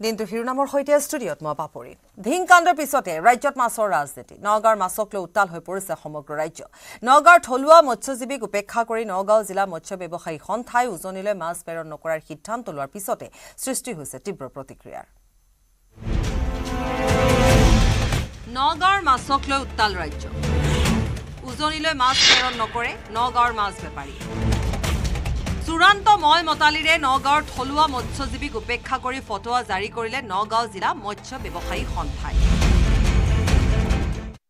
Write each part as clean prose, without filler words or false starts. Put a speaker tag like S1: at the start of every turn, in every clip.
S1: দিনটো শিৰোনামৰ সৈতে ষ্টুডিঅ'ত মই পাপৰি ধিংকাণ্ডৰ পিছতে ৰাজ্যত মাছৰ ৰাজনীতি নগাঁৱৰ মাছক লৈ উত্তাল হৈ পৰিছে সমগ্ৰ ৰাজ্য নগাঁৱৰ থলুৱা মৎস্যজীৱীক উপেক্ষা কৰি নগাঁও জিলা মৎস্য ব্যৱসায়ী সন্থাই উজনিলৈ মাছ প্ৰেৰণ নকৰাৰ সিদ্ধান্ত লোৱাৰ পিছতে সৃষ্টি হৈছে তীব্ৰ প্ৰতিক্ৰিয়াৰ নগাঁৱৰ মাছক লৈ উত্তাল ৰাজ্য উজনিলৈ মাছ প্ৰেৰণ নকৰে নগাঁৱৰ মাছ বেপাৰী চূড়ান্ত ময় মতালিৰে নগাঁৱৰ থলুৱা মৎস্যজীৱীক উপেক্ষা কৰি ফটোৱা জাৰি কৰিলে নগাঁও জিলা মৎস্য ব্যৱসায়ী সন্থাই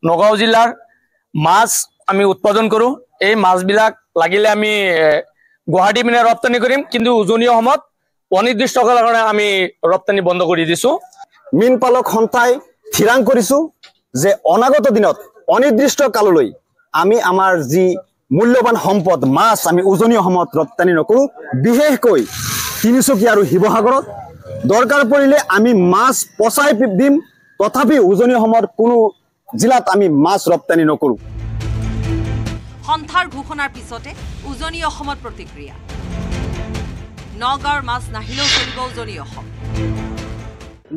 S2: নগাঁও জিলাৰ মাছ আমি উৎপাদন কৰো এই মাছবিলাক লাগিলে আমি গুৱাহাটী পিনে ৰপ্তানি কৰিম কিন্তু উজনি অসমত অনিৰ্দিষ্ট কালৰ কাৰণে আমি ৰপ্তানি বন্ধ কৰি দিছো মীন পালক সন্থাই থিৰাং কৰিছো যে অনাগত দিনত অনিৰ্দিষ্ট কাললৈ আমি আমাৰ যি মূল্যবান সম্পদ মাছ আমি উজনি অসমত ৰপ্তানি নকৰো বিশেষকৈ তিনিচুকীয়া আৰু শিৱসাগৰত দৰকাৰ পৰিলে আমি মাছ পচাই দিম তথাপি উজনি অসমৰ কোনো জিলাত আমি মাছ ৰপ্তানি নকৰো
S1: সন্থাৰ ঘোষণাৰ পিছতে উজনি অসমত প্ৰতিক্ৰিয়া নগাঁৱৰ মাছ নাহিলেও চলিব উজনি অসম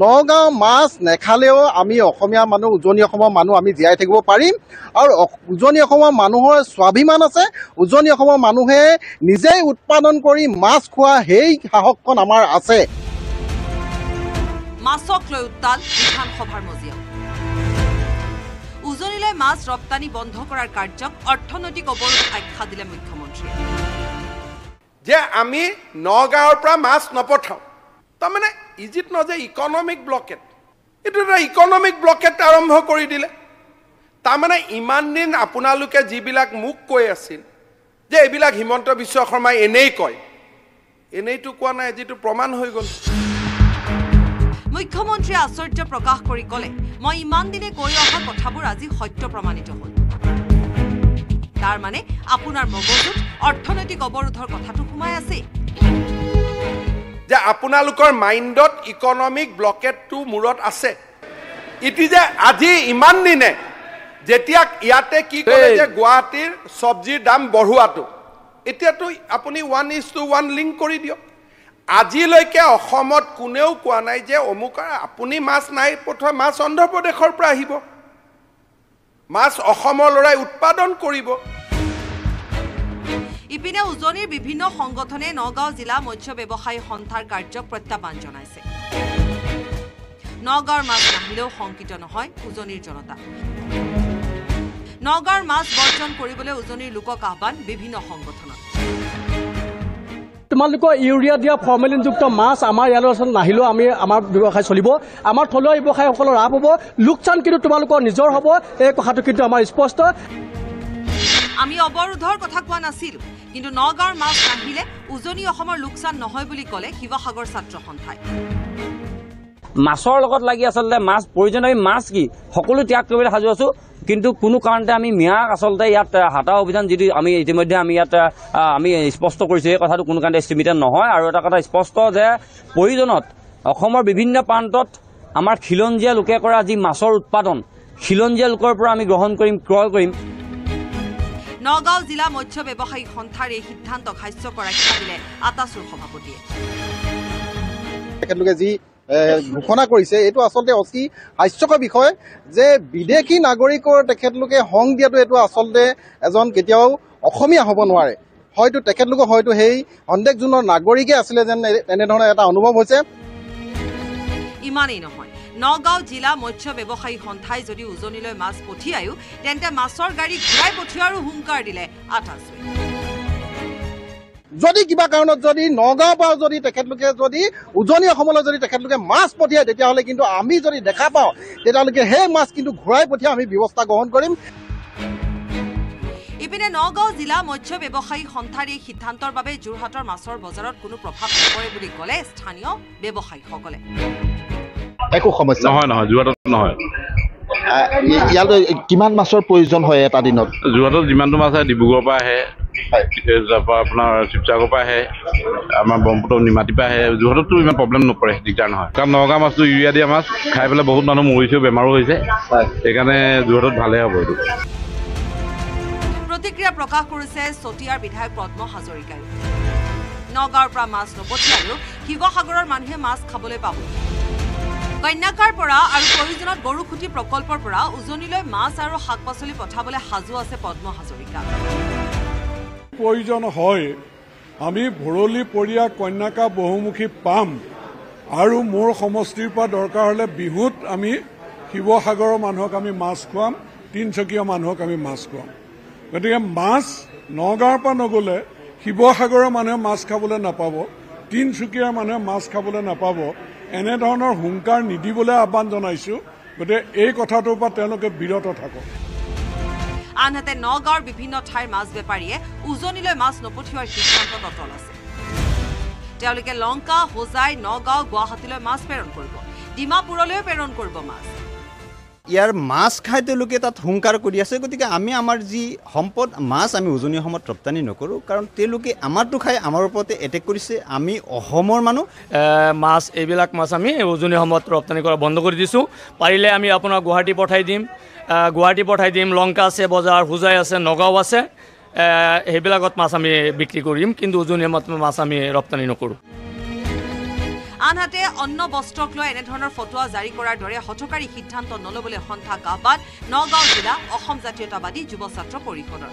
S3: নগাঁও মাছ নেখালেও আমি অসমীয়া মানুহ উজনি অসমৰ মানুহ আমি জীয়াই থাকিব পাৰিম আৰু উজনি অসমৰ মানুহৰ স্বাভিমান আছে উজনি অসমৰ মানুহে নিজেই উৎপাদন কৰি মাছ খোৱা সেই সাহসখন আমাৰ আছে
S1: মাছক লৈ উত্তাল বিধানসভাৰ মজিয়া উজনিলৈ মাছ ৰপ্তানি বন্ধ কৰাৰ কাৰ্যক অৰ্থনৈতিক অৱৰোধ আখ্যা দিলে মুখ্যমন্ত্ৰীয়ে
S4: যে আমি নগাঁৱৰ পৰা মাছ নপঠাওঁ তাৰমানে ইজ ইট নট যে ইকনমিক ব্লকেট এইটো এটা ইকনমিক ব্লকেট আৰম্ভ কৰি দিলে তাৰমানে ইমান দিন আপোনালোকে যিবিলাক মোক কৈ আছিল যে এইবিলাক হিমন্ত বিশ্ব শৰ্মাই এনেই কয় এনেইটো কোৱা নাই যিটো প্ৰমাণ হৈ গ'ল
S1: মুখ্যমন্ত্ৰীয়ে আশ্চৰ্য প্ৰকাশ কৰি ক'লে মই ইমান দিনে কৈ অহা কথাবোৰ আজি সত্য প্ৰমাণিত হ'ল তাৰ মানে আপোনাৰ মগজুত অৰ্থনৈতিক অৱৰোধৰ কথাটো সোমাই আছে
S4: যে আপোনালোকৰ মাইণ্ডত ইকনমিক ব্লকেটটো মূৰত আছে ইটি যে আজি ইমান দিনে যেতিয়া ইয়াতে কি কৰে যে গুৱাহাটীৰ চব্জিৰ দাম বঢ়োৱাটো এতিয়াতো আপুনি 1:1 লিংক কৰি দিয়ক আজিলৈকে অসমত কোনেও কোৱা নাই যে অমুকৰ আপুনি মাছ নাই পঠোৱা মাছ অন্ধ্ৰপ্ৰদেশৰ পৰা আহিব মাছ অসমৰ লৰাই উৎপাদন কৰিব
S1: ইপিনে উজনিৰ বিভিন্ন সংগঠনে নগাঁও জিলা মৎস্য ব্যৱসায়ী সন্থাৰ কাৰ্যক প্ৰত্যাহ্বান জনাইছে নগাঁৱৰ মাছ নাহিলেও শংকিত নহয় উজনিৰ জনতা নগাঁৱৰ মাছ বৰ্জন কৰিবলৈ উজনিৰ লোকক আহ্বান বিভিন্ন সংগঠনত
S5: তোমালোকৰ ইউৰিয়া দিয়া ফৰ্মেলিনযুক্ত মাছ আমাৰ ইয়ালৈ নাহিলেও আমি আমাৰ ব্যৱসায় চলিব আমাৰ থলুৱা ব্যৱসায়ীসকলৰ লাভ হ'ব লোকচান কিন্তু তোমালোকৰ নিজৰ হ'ব এই কথাটো কিন্তু আমাৰ স্পষ্ট
S1: আমি অৱৰোধৰ কথা কোৱা নাছিল কিন্তু নগাঁৱৰ মাছ নাহিলে উজনি অসমৰ লোকচান নহয় বুলি ক'লে শিৱসাগৰ ছাত্ৰ সন্থাই
S6: মাছৰ লগত লাগি আচলতে মাছ প্ৰয়োজন আমি মাছ কি সকলো ত্যাগ কৰিবলৈ সাজু আছো কিন্তু কোনো কাৰণতে আমি মিয়াক আচলতে ইয়াত হাতা অভিযান যিটো আমি ইতিমধ্যে আমি ইয়াত আমি স্পষ্ট কৰিছোঁ এই কথাটো কোনো কাৰণতে এষ্টিমেটেড নহয় আৰু এটা কথা স্পষ্ট যে প্ৰয়োজনত অসমৰ বিভিন্ন প্ৰান্তত আমাৰ খিলঞ্জীয়া লোকে কৰা যি মাছৰ উৎপাদন খিলঞ্জীয়া লোকৰ পৰা আমি গ্ৰহণ কৰিম ক্ৰয় কৰিম
S1: নগাঁও জিলা মৎস্য ব্যৱসায়ী সন্থাৰ এই সিদ্ধান্তক হাস্যকৰ আখ্যা দিলে আটাচুৰ সভাপতিয়ে
S3: তেখেতলোকে যি ঘোষণা কৰিছে এইটো আচলতে অতি হাস্যকৰ বিষয় যে বিদেশী নাগৰিকৰ তেখেতলোকে সংগ দিয়াটো এইটো আচলতে এজন কেতিয়াও অসমীয়া হ'ব নোৱাৰে হয়তো তেখেতলোকৰ হয়তো সেই সন্দেহজনৰ নাগৰিকে আছিলে যেন এনেধৰণৰ এটা অনুভৱ হৈছে
S1: ইমানেই নহয় নগাঁও জিলা মৎস্য ব্যৱসায়ী সন্থাই যদি উজনিলৈ মাছ পঠিয়ায়ো তেন্তে মাছৰ গাড়ী ঘূৰাই পঠিওৱাৰো হুংকাৰ দিলে আটাচুৱে
S3: যদি কিবা কাৰণত যদি নগাঁৱৰ পৰা যদি তেখেতলোকে যদি উজনি অসমলৈ যদি তেখেতলোকে মাছ পঠিয়ায় তেতিয়াহ'লে কিন্তু আমি যদি দেখা পাওঁ তেতিয়ালৈকে সেই মাছ কিন্তু ঘূৰাই পঠিয়াই আমি ব্যৱস্থা গ্ৰহণ কৰিম
S1: ইপিনে নগাঁও জিলা মৎস্য ব্যৱসায়ী সন্থাৰ এই সিদ্ধান্তৰ বাবে যোৰহাটৰ মাছৰ বজাৰত কোনো প্ৰভাৱ নপৰে বুলি ক'লে স্থানীয় ব্যৱসায়ীসকলে
S7: একো সমস্যা
S8: নহয় যোৰহাটত নহয়
S7: ইয়ালৈ কিমান মাছৰ প্ৰয়োজন হয় এটা দিনত
S8: যোৰহাটত যিমানটো মাছ আহে ডিব্ৰুগড়ৰ পৰা আহে আপোনাৰ শিৱসাগৰৰ পৰা আহে আমাৰ ব্ৰহ্মপুত্ৰ নিমাতীৰ পৰা আহে যোৰহাটতো ইমান প্ৰব্লেম নপৰে দিগদাৰ নহয় কাৰণ নগাঁও মাছটো ইউৰিয়া দিয়া মাছ খাই পেলাই বহুত মানুহ মৰিছেও বেমাৰো হৈছে সেইকাৰণে যোৰহাটত ভালে হ'ব এইটো
S1: প্ৰতিক্ৰিয়া প্ৰকাশ কৰিছে চতিয়াৰ বিধায়ক পদ্ম হাজৰিকাই নগাঁৱৰ পৰা মাছ নপঠিয়ালেও শিৱসাগৰৰ মানুহে মাছ খাবলৈ পাব কন্যাকাৰ পৰা আৰু প্ৰয়োজনত গৰুখুটি প্ৰকল্পৰ পৰা উজনিলৈ মাছ আৰু শাক-পাচলি পঠাবলৈ সাজু আছে পদ্ম হাজৰিকা।
S9: প্ৰয়োজন হয় আমি ভৰলী পৰিয়া কন্যাকা বহুমুখী পাম আৰু মোৰ সমষ্টিৰ পৰা দৰকাৰ হলে বিহুত আমি শিৱসাগৰৰ মানুহক আমি মাছ খুৱাম, তিনচুকীয়া মানুহক আমি মাছ খুৱাম। গতিকে মাছ নগাঁৱৰ পৰা নগলে শিৱসাগৰৰ মানুহে মাছ খাবলৈ নাপাব, তিনচুকীয়াৰ মানুহে মাছ খাবলৈ নাপাব। এনেধৰণৰ হুংকাৰ নিদিবলৈ আহ্বান জনাইছো। গতিকে এই কথাটোৰ পৰা তেওঁলোকে বিৰত থাকক।
S1: আনহাতে নগাঁৱৰ বিভিন্ন ঠাইৰ মাছ বেপাৰীয়ে উজনিলৈ মাছ নপঠিওৱাৰ সিদ্ধান্তত অটল আছে। তেওঁলোকে লংকা, হোজাই, নগাঁও, গুৱাহাটীলৈ মাছ প্ৰেৰণ কৰিব, ডিমাপুৰলৈও প্ৰেৰণ কৰিব মাছ।
S10: ইয়াৰ মাছ খাই তেওঁলোকে তাত হুংকাৰ কৰি আছে। গতিকে আমি আমাৰ যি সম্পদ মাছ আমি উজনি অসমত ৰপ্তানি নকৰোঁ, কাৰণ তেওঁলোকে আমাৰটো খাই আমাৰ ওপৰতে এটেক কৰিছে। আমি অসমৰ মানুহ
S2: মাছ এইবিলাক মাছ আমি উজনি অসমত ৰপ্তানি কৰা বন্ধ কৰি দিছোঁ। পাৰিলে আমি আপোনাৰ গুৱাহাটী পঠাই দিম, লংকা আছে বজাৰ, হোজাই আছে, নগাঁও আছে, সেইবিলাকত মাছ আমি বিক্ৰী কৰিম, কিন্তু উজনি অসমত মাছ আমি ৰপ্তানি নকৰোঁ।
S1: আনহাতে অন্ন বস্ত্ৰক লৈ এনেধৰণৰ ফটোৱা জাৰি কৰাৰ দৰে হঠকাৰী সিদ্ধান্ত নলবলৈ সন্থা আহ্বান নগাঁও জিলা অসম জাতীয়তাবাদী যুৱ ছাত্ৰ পৰিষদৰ।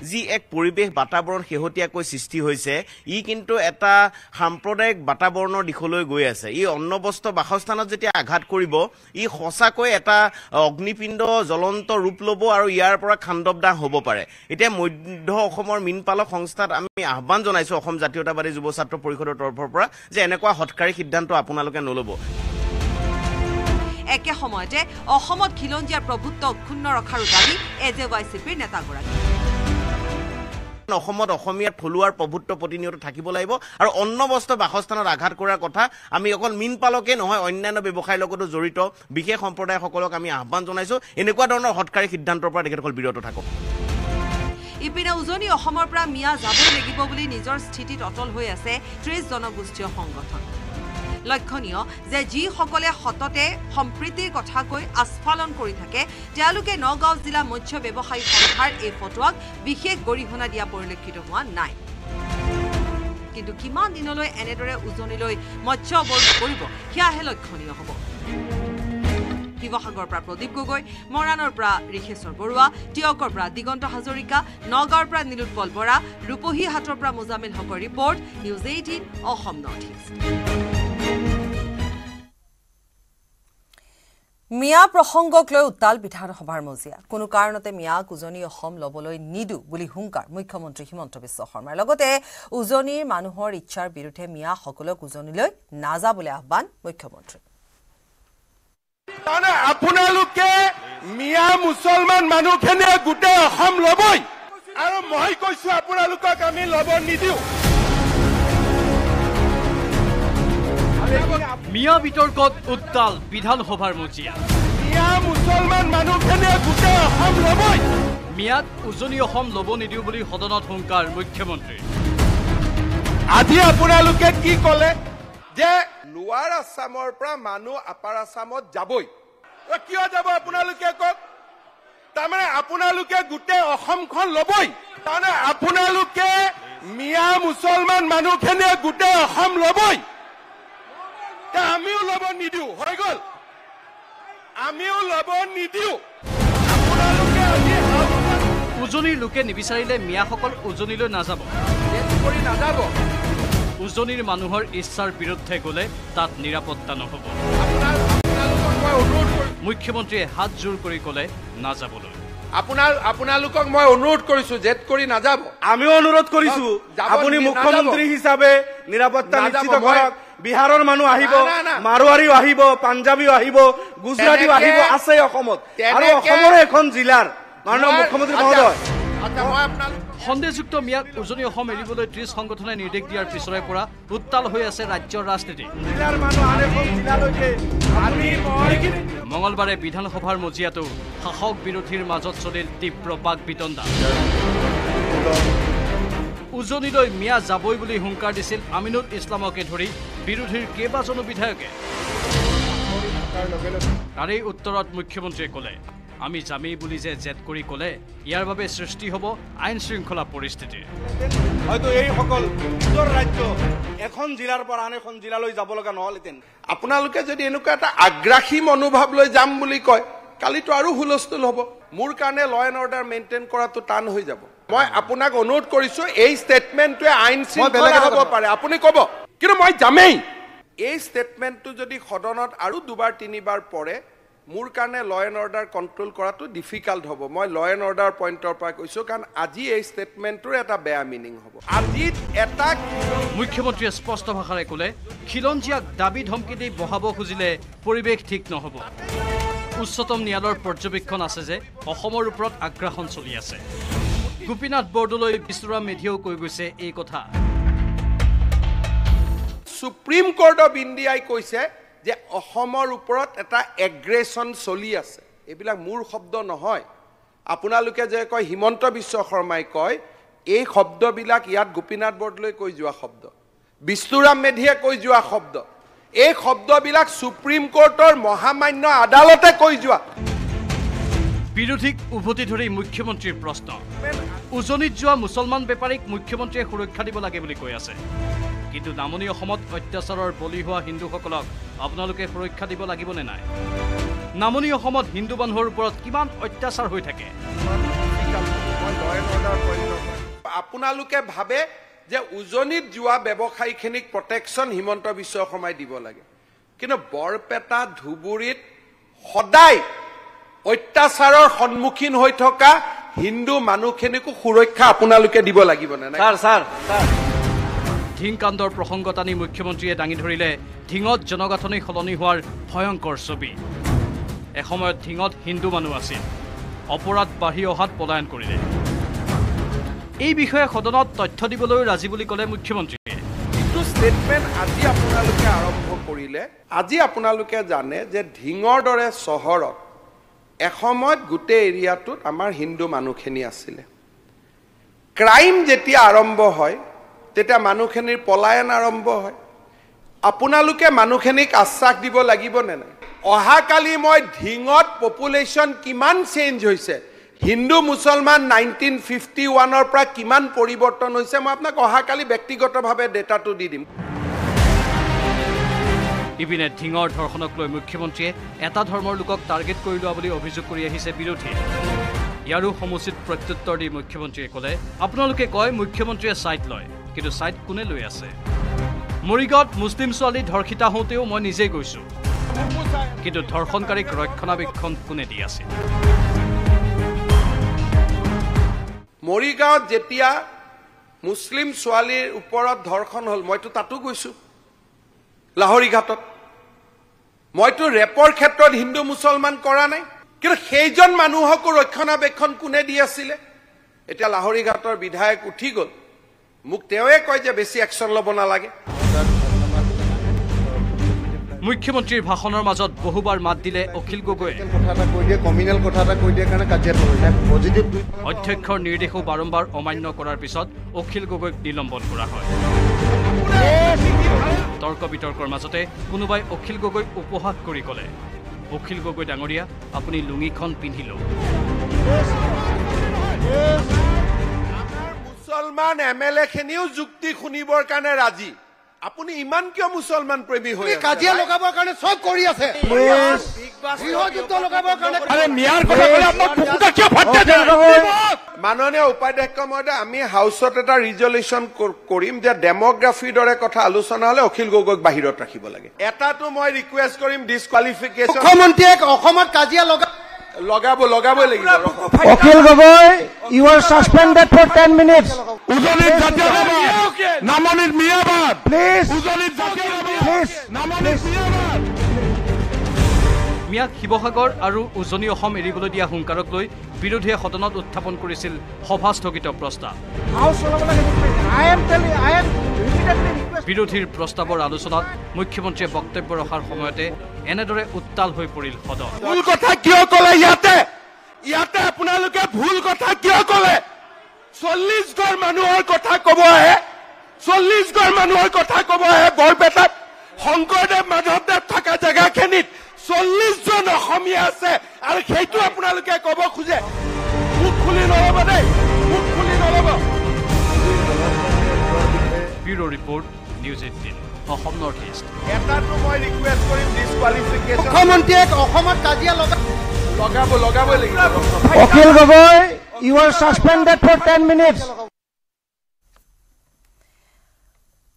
S11: যি এক পৰিৱেশ বাতাবৰণ শেহতীয়াকৈ সৃষ্টি হৈছে, ই কিন্তু এটা সাম্প্ৰদায়িক বাতাবৰণৰ দিশলৈ গৈ আছে। ই অন্নবস্ত্ৰ বাসস্থানত যেতিয়া আঘাত কৰিব, ই সঁচাকৈ এটা অগ্নিপিণ্ড জ্বলন্ত ৰূপ ল'ব আৰু ইয়াৰ পৰা খাণ্ডৱদাহ হ'ব পাৰে। এতিয়া মধ্য অসমৰ মীনপালক সংস্থাত আমি আহ্বান জনাইছোঁ অসম জাতীয়তাবাদী যুৱ ছাত্ৰ পৰিষদৰ তৰফৰ পৰা যে এনেকুৱা হঠকাৰী সিদ্ধান্ত আপোনালোকে নল'ব।
S1: একে সময়তে অসমত খিলঞ্জীয়াৰ প্ৰভুত্ব অক্ষুণ্ণ ৰখাৰো দাবী এজেৱাইচিপিৰ নেতাগৰাকী।
S11: অসমত অসমীয়াৰ থলুৱাৰ প্ৰভুত্ব প্ৰতিনিয়ত থাকিব লাগিব আৰু অন্ন বস্ত্ৰ বাসস্থানত আঘাত কৰাৰ কথা আমি অকল মীন পালকে নহয় অন্যান্য ব্যৱসায়ৰ লগতো জড়িত বিশেষ সম্প্ৰদায়সকলক আমি আহ্বান জনাইছোঁ এনেকুৱা ধৰণৰ হঠকাৰী সিদ্ধান্তৰ পৰা তেখেতসকল বিৰত থাকক।
S1: ইপিনে উজনি অসমৰ পৰা মিয়া যাবই লাগিব বুলি নিজৰ স্থিতিত অটল হৈ আছে ৩০ জনগোষ্ঠীয় সংগঠন। লক্ষণীয় যে যিসকলে সততে সম্প্ৰীতিৰ কথা কৈ আস্ফালন কৰি থাকে তেওঁলোকে নগাঁও জিলা মৎস্য ব্যৱসায়ী সন্থাৰ এই ফটোৱাক বিশেষ গৰিহণা দিয়া পৰিলক্ষিত হোৱা নাই। কিন্তু কিমান দিনলৈ এনেদৰে উজনিলৈ মৎস্য অৱৰোধ কৰিব সেয়াহে লক্ষণীয় হ'ব। শিৱসাগৰৰ পৰা প্ৰদীপ গগৈ, মৰাণৰ পৰা ঋষেশ্বৰ বৰুৱা, টিয়কৰ পৰা দিগন্ত হাজৰিকা, নগাঁৱৰ পৰা নীলোৎপল বৰা, ৰূপহীহাটৰ পৰা মোজামিল হকৰ report, news 18 Assam north east. মিয়া প্ৰসংগক লৈ উত্তাল বিধানসভাৰ মজিয়া। কোনো কাৰণতে মিয়াক উজনি অসম ল'বলৈ নিদো বুলি হুংকাৰ মুখ্যমন্ত্ৰী হিমন্ত বিশ্ব শৰ্মাৰ। লগতে উজনিৰ মানুহৰ ইচ্ছাৰ বিৰুদ্ধে মিয়াসকলক উজনিলৈ নাযাবলৈ আহ্বান মুখ্যমন্ত্ৰী।
S4: আপোনালোকে মিয়া মুছলমান মানুহখিনিয়ে গোটেই অসম ল'বই, আৰু মই কৈছো আপোনালোকক আমি ল'ব নিদিওঁ।
S5: মিয়া বিতৰ্কত উত্তাল বিধানসভাৰ মজিয়া।
S4: মিয়া মুছলমান মানুহখিনিয়ে গোটেই অসম ল'বই,
S5: মিয়াক উজনি অসম ল'ব নিদিওঁ বুলি সদনত হুংকাৰ মুখ্যমন্ত্ৰী।
S4: আজি আপোনালোকে কি ক'লে যে লোৱাৰ আছামৰ পৰা মানুহ আপাৰ আছামত যাবই। কিয় যাব আপোনালোকে কওক? তাৰমানে আপোনালোকে গোটেই অসমখন ল'বই, তাৰমানে আপোনালোকে মিয়া মুছলমান মানুহখিনিয়ে গোটেই অসম ল'বই, আমিও ল'ব নিদিওঁ। হৈ গ'ল, আমিও ল'ব নিদিওঁ। আপোনালোকে আজি
S5: উজনিৰ লোকে নিবিচাৰিলে মিয়াসকল উজনিলৈ নাযাব,
S4: কৰি নাযাব।
S5: উজনিৰ মানুহৰ ইচ্ছাৰ বিৰুদ্ধে গ'লে তাত নিৰাপত্তা নহ'ব। মুখ্যমন্ত্ৰীয়ে হাত জোৰ কৰি ক'লে নাযাবলৈ।
S4: আপোনালোকক মই অনুৰোধ কৰিছো জেদ কৰি নাযাব।
S11: আমিও অনুৰোধ কৰিছো আপুনি মুখ্যমন্ত্ৰী হিচাপে নিৰাপত্তা নিশ্চিত কৰক। বিহাৰৰ মানুহ আহিব, মাৰোৱাৰীও আহিব, পাঞ্জাবীও আহিব, গুজৰাটীও আহিব, আছে অসমত আৰু অসমৰে এখন জিলাৰ মাননীয় মুখ্যমন্ত্ৰী মহোদয়।
S5: সন্দেহযুক্ত মিয়াক উজনি অসম এৰিবলৈ ৩০ সংগঠনে নিৰ্দেশ দিয়াৰ পিছৰে পৰা উত্তাল হৈ আছে ৰাজ্যৰ ৰাজনীতি। মঙলবাৰে বিধানসভাৰ মজিয়াতো শাসক বিৰোধীৰ মাজত চলিল তীব্ৰ বাক বিতণ্ডা। উজনিলৈ মিয়া যাবই বুলি হুংকাৰ দিছিল আমিনুল ইছলামকে ধৰি বিৰোধীৰ কেইবাজনো বিধায়কে। তাৰেই উত্তৰত মুখ্যমন্ত্ৰীয়ে ক'লে আমি যামেই বুলি যে জেদ কৰি ক'লে ইয়াৰ বাবে সৃষ্টি হ'ব আইন শৃংখলা পৰিস্থিতিৰ।
S4: হয়তো এইসকল নিজৰ ৰাজ্য এখন জিলাৰ পৰা আন এখন জিলালৈ যাব লগা নহ'লহেঁতেন। আপোনালোকে যদি এনেকুৱা এটা আগ্ৰাসী মনোভাৱ লৈ যাম বুলি কয়, কালিতো আৰু হুলস্থুল হ'ব। মোৰ কাৰণে ল এণ্ড অৰ্ডাৰ মেইনটেইন কৰাটো টান হৈ যাব। মই আপোনাক অনুৰোধ কৰিছো, এই ষ্টেটমেণ্টটোৱে আইন শৃংখলা হ'ব পাৰে, আপুনি ক'ব, কিন্তু মই যামেই। এই ষ্টেটমেণ্টটো যদি সদনত আৰু দুবাৰ তিনিবাৰ পৰে, মোৰ কাৰণে ল এণ্ড অৰ্ডাৰ কণ্ট্ৰল কৰাটো ডিফিকাল্ট হ'ব। মই ল এণ্ড অৰ্ডাৰ পইণ্টৰ পৰা কৈছোঁ, কাৰণ আজি এই ষ্টেটমেণ্টটোৰ এটা বেয়া মিনিং হ'ব। আজি এটা
S5: মুখ্যমন্ত্ৰীয়ে স্পষ্ট ভাষাৰে ক'লে, খিলঞ্জীয়াক দাবী ধমকি দি বহাব খুজিলে পৰিৱেশ ঠিক নহ'ব। উচ্চতম ন্যায়ালয়ৰ পৰ্যবেক্ষণ আছে যে অসমৰ ওপৰত আগ্ৰাসন চলি আছে। গোপীনাথ বৰদলৈ বিশ্বৰাম মেধিয়েও কৈ গৈছে এই কথা।
S4: সুপ্ৰিম কোৰ্ট অফ ইণ্ডিয়াই কৈছে যে অসমৰ ওপৰত এটা এগ্ৰেছন চলি আছে। এইবিলাক মোৰ শব্দ নহয়। আপোনালোকে যে কয়, হিমন্ত বিশ্ব শৰ্মাই কয়, এই শব্দবিলাক ইয়াত গোপীনাথ বৰদলৈ কৈ যোৱা শব্দ, বিষ্ণুৰাম মেধিয়ে কৈ যোৱা শব্দ। এই শব্দবিলাক সুপ্ৰিম কোৰ্টৰ মহামান্য আদালতে কৈ যোৱা।
S5: বিৰোধীক উভতি ধৰি মুখ্যমন্ত্ৰীৰ প্ৰশ্ন। উজনিত যোৱা মুছলমান বেপাৰীক মুখ্যমন্ত্ৰীয়ে সুৰক্ষা দিব লাগে বুলি কৈ আছে, কিন্তু নামনি অসমত অত্যাচাৰৰ বলি হোৱা হিন্দুসকলক আপোনালোকে সুৰক্ষা দিব লাগিবনে নাই? নামনি অসমত হিন্দু মানুহৰ ওপৰত কিমান অত্যাচাৰ হৈ থাকে?
S4: আপোনালোকে ভাবে যে উজনিত যোৱা ব্যৱসায়ীখিনিক প্ৰটেকশ্যন হিমন্ত বিশ্ব শৰ্মাই দিব লাগে, কিন্তু বৰপেটা ধুবুৰীত সদায় অত্যাচাৰৰ সন্মুখীন হৈ থকা হিন্দু মানুহখিনিকো সুৰক্ষা আপোনালোকে দিব লাগিবনে নাই?
S5: ধিং কাণ্ডৰ প্ৰসংগ টানি মুখ্যমন্ত্ৰীয়ে দাঙি ধৰিলে ধিঙত জনগাঁথনি সলনি হোৱাৰ ভয়ংকৰ ছবি। এসময়ত ধিঙত হিন্দু মানুহ আছিল, অপৰাধ বাঢ়ি অহাত পলায়ন কৰিলে। এই বিষয়ে সদনত তথ্য দিবলৈ ৰাজি বুলি ক'লে মুখ্যমন্ত্ৰীয়ে।
S4: যিটো ষ্টেটমেণ্ট আজি আপোনালোকে আৰম্ভ কৰিলে, আজি আপোনালোকে জানে যে ধিঙৰ দৰে চহৰত এসময়ত গোটেই এৰিয়াটোত আমাৰ হিন্দু মানুহখিনি আছিলে। ক্ৰাইম যেতিয়া আৰম্ভ হয়, তেতিয়া মানুহখিনিৰ পলায়ন আৰম্ভ হয়। আপোনালোকে মানুহখিনিক আশ্বাস দিব লাগিবনে নাই? অহাকালি মই ধিঙত পপুলেশ্যন কিমান চেঞ্জ হৈছে, হিন্দু মুছলমান 1951-ৰ পৰা কিমান পৰিৱৰ্তন হৈছে, মই আপোনাক অহাকালি ব্যক্তিগতভাৱে ডেটাটো দি দিম।
S5: ইপিনে ধিঙৰ ধৰ্ষণক লৈ মুখ্যমন্ত্ৰীয়ে এটা ধৰ্মৰ লোকক টাৰ্গেট কৰি লোৱা বুলি অভিযোগ কৰি আহিছে বিৰোধীয়ে। ইয়াৰো সমুচিত প্ৰত্যুত্তৰ দি মুখ্যমন্ত্ৰীয়ে ক'লে, আপোনালোকে কয় মুখ্যমন্ত্ৰীয়ে ছাইড লয়, কিন্তু ছাইড কোনে লৈ আছে? মৰিগাঁৱত মুছলিম ছোৱালী ধৰ্ষিতা হওঁতেও মই নিজেই গৈছোঁ, কিন্তু ধৰ্ষণকাৰীক ৰক্ষণাবেক্ষণ কোনে দি আছিল?
S4: মৰিগাঁৱত যেতিয়া মুছলিম ছোৱালীৰ ওপৰত ধৰ্ষণ হ'ল, মইতো তাতো গৈছোঁ, লাহৰীঘাটত। মইতো ৰেপৰ ক্ষেত্ৰত হিন্দু মুছলমান কৰা নাই, কিন্তু সেইজন মানুহকো ৰক্ষণাবেক্ষণ কোনে দি আছিলে? এতিয়া লাহৰীঘাটৰ বিধায়ক উঠি গ'ল, মোক তেওঁৱে কয় যে বেছি একশ্যন ল'ব নালাগে।
S5: মুখ্যমন্ত্ৰীৰ ভাষণৰ মাজত বহুবাৰ মাত দিলে অখিল গগৈয়ে। অধ্যক্ষৰ নিৰ্দেশো বাৰম্বাৰ অমান্য কৰাৰ পিছত অখিল গগৈক নিলম্বন কৰা হয়। তৰ্ক বিতৰ্কৰ মাজতে কোনোবাই অখিল গগৈক উপহাস কৰি ক'লে, অখিল গগৈ ডাঙৰীয়া, আপুনি লুঙিখন পিন্ধি লওক।
S4: মুছলমান MLA খিনিও যুক্তি শুনিবৰ কাৰণে ৰাজি। আপুনি ইমান কিয় মুছলমান প্ৰেমী হৈ আছে?
S3: কাজিয়া লগাবৰ কাৰণে চব কৰি আছে।
S4: মাননীয় উপাধ্যক্ষ মহোদয়, আমি হাউচত এটা ৰিজলিউশ্যন কৰিম যে ডেমগ্ৰাফিৰ দৰে কথা আলোচনা হ'লে অখিল গগৈক বাহিৰত ৰাখিব লাগে। এটাটো মই ৰিকুৱেষ্ট কৰিম, ডিছকুৱালিফিকেশ্যন।
S3: মুখ্যমন্ত্ৰীয়ে অসমত কাজিয়া
S4: লগাবই লাগিব।
S3: Akhil Gogoi, you are suspended for 10 minutes.
S9: উজনিত জাতীয়তাবাদ, নামনিত মিয়াবাদ,
S3: প্লিজ।
S9: উজনিত জাতীয়তাবাদ, নামনিত মিয়াবাদ।
S5: মিয়াক শিৱসাগৰ আৰু উজনি অসম এৰিবলৈ দিয়া হুংকাৰক লৈ বিৰোধীয়ে সদনত উত্থাপন কৰিছিল সভা স্থগিত প্ৰস্তাৱ। বিৰোধীৰ প্ৰস্তাৱৰ আলোচনাত মুখ্যমন্ত্ৰীয়ে বক্তব্য ৰখাৰ সময়তে এনেদৰে উত্তাল হৈ পৰিল সদন।
S4: ভুল কথা কিয় ক'লে? ইয়াতে আপোনালোকে ভুল কথা কিয় ক'লে? 40 ঘৰ মানুহৰ কথা ক'ব আহে, 40 ঘৰ মানুহৰ কথা ক'ব আহে বৰপেটাত। শংকৰদেৱ মাধৱদেৱ থকা জেগাখিনিত 40 জন অসমীয়া আছে আৰু সেইটো আপোনালোকে ক'ব খোজে মুখ খুলি নল'ব দেই মুখ খুলি নল'ব
S5: bureau report news 18 Assam north east
S4: এটাটো মই ৰিকুৱেষ্ট কৰিম ডিছকুৱালিফিকেশ্যন
S3: মুখ্যমন্ত্ৰীয়ে অসমত কাজিয়া
S4: লগাবই লাগিব
S12: Akhil Gogoi you are suspended for 10 minutes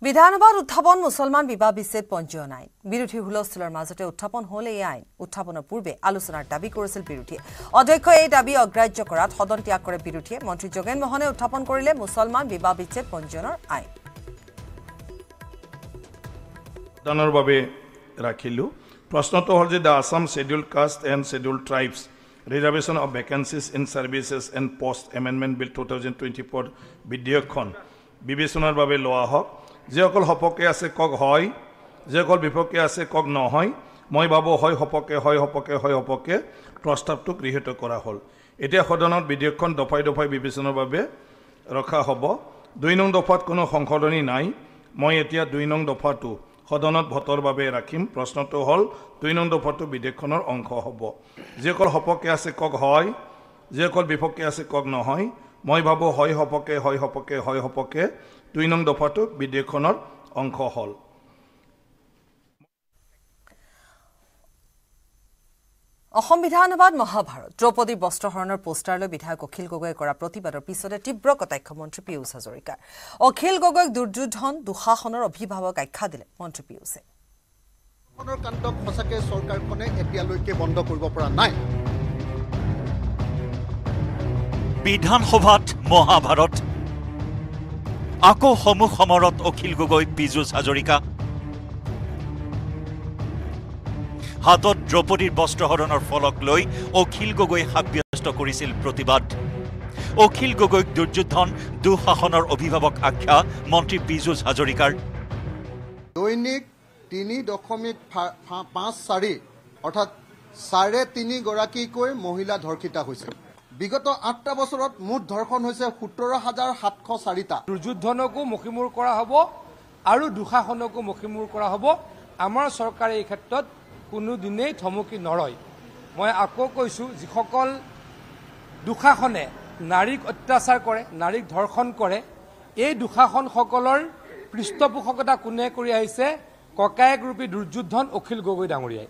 S1: বিধানসভাত উত্থাপন মুছলমান বিবাহ বিচ্ছেদ পঞ্জীয়ন আইন বিৰোধী হুলস্থুলৰ মাজতে উত্থাপন হ'ল এই আইন উত্থাপনৰ পূৰ্বে আলোচনাৰ দাবী কৰিছিল বিৰোধীয়ে অধ্যক্ষই এই দাবী অগ্ৰাহ্য কৰাত সদন ত্যাগ কৰে বিৰোধীয়ে মন্ত্ৰী যোগেন মোহনে উত্থাপন কৰিলে মুছলমান বিবাহ বিচ্ছেদ পঞ্জীয়নৰ আইন
S13: দানৰ বাবে ৰাখিলো প্ৰশ্নটো হ'ল যে the Assam scheduled caste and scheduled tribes reservation of vacancies in services and post amendment bill 2024 বিধেয়কখন বিবেচনাৰ বাবে লোৱা হওক যিসকল সপক্ষে আছে কক হয় যিসকল বিপক্ষে আছে কক নহয় মই ভাবোঁ হয় সপক্ষে প্ৰস্তাৱটো গৃহীত কৰা হ'ল এতিয়া সদনত বিধেয়কখন দফাই দফাই বিবেচনাৰ বাবে ৰখা হ'ব 2 নং দফাত কোনো সংশোধনী নাই মই এতিয়া 2 নং দফাটো সদনত ভোটৰ বাবে ৰাখিম প্ৰশ্নটো হ'ল 2 নং দফাটো বিধেয়কখনৰ অংশ হ'ব যিসকল সপক্ষে আছে কক হয় যিসকল বিপক্ষে আছে কক নহয় মই ভাবোঁ হয় সপক্ষে 2 নং দফাটো বিধেয়কখনৰ অংশ হ'ল
S1: অসম বিধানসভাত মহাভাৰত দ্ৰৌপদী বস্ত্ৰহৰণৰ পোষ্টাৰলৈ বিধায়ক অখিল গগৈয়ে কৰা প্ৰতিবাদৰ পিছতে তীব্ৰ কটাক্ষ মন্ত্ৰী পীয়ুষ হাজৰিকাৰ অখিল গগৈক দুৰ্যোধন দুঃশাসনৰ অভিভাৱক আখ্যা দিলে মন্ত্ৰী পীয়ুষে
S3: কাণ্ডক সঁচাকৈ চৰকাৰখনে এতিয়ালৈকে বন্ধ কৰিব পৰা নাই
S14: বিধানসভাত মহাভাৰত আকৌ সমুখ সমৰত অখিল গগৈ পীযুষ হাজৰিকা হাতত দ্ৰৌপদীৰ বস্ত্ৰহৰণৰ ফলক লৈ অখিল গগৈ সাব্যস্ত কৰিছিল প্ৰতিবাদ অখিল গগৈক দুৰ্যোধন দুঃশাসনৰ অভিভাৱক আখ্যা মন্ত্ৰী পীযুষ হাজৰিকাৰ
S3: দৈনিক 3.54 অৰ্থাৎ 3.5 গৰাকীকৈ মহিলা ধৰ্ষিতা হৈছে বিগত 8টা বছৰত মুঠ ধৰ্ষণ হৈছে 17,704টা
S12: দুৰ্যোধনকো মুখিমূৰ কৰা হ'ব আৰু দুঃশাসনকো মুখিমূৰ কৰা হ'ব আমাৰ চৰকাৰে এই ক্ষেত্ৰত কোনো দিনেই থমকি নৰয় মই আকৌ কৈছোঁ যিসকল দুঃশাসনে নাৰীক অত্যাচাৰ কৰে নাৰীক ধৰ্ষণ কৰে এই দুঃশাসনসকলৰ পৃষ্ঠপোষকতা কোনে কৰি আহিছে ককায়েক ৰূপী দুৰ্যোধন অখিল গগৈ ডাঙৰীয়াই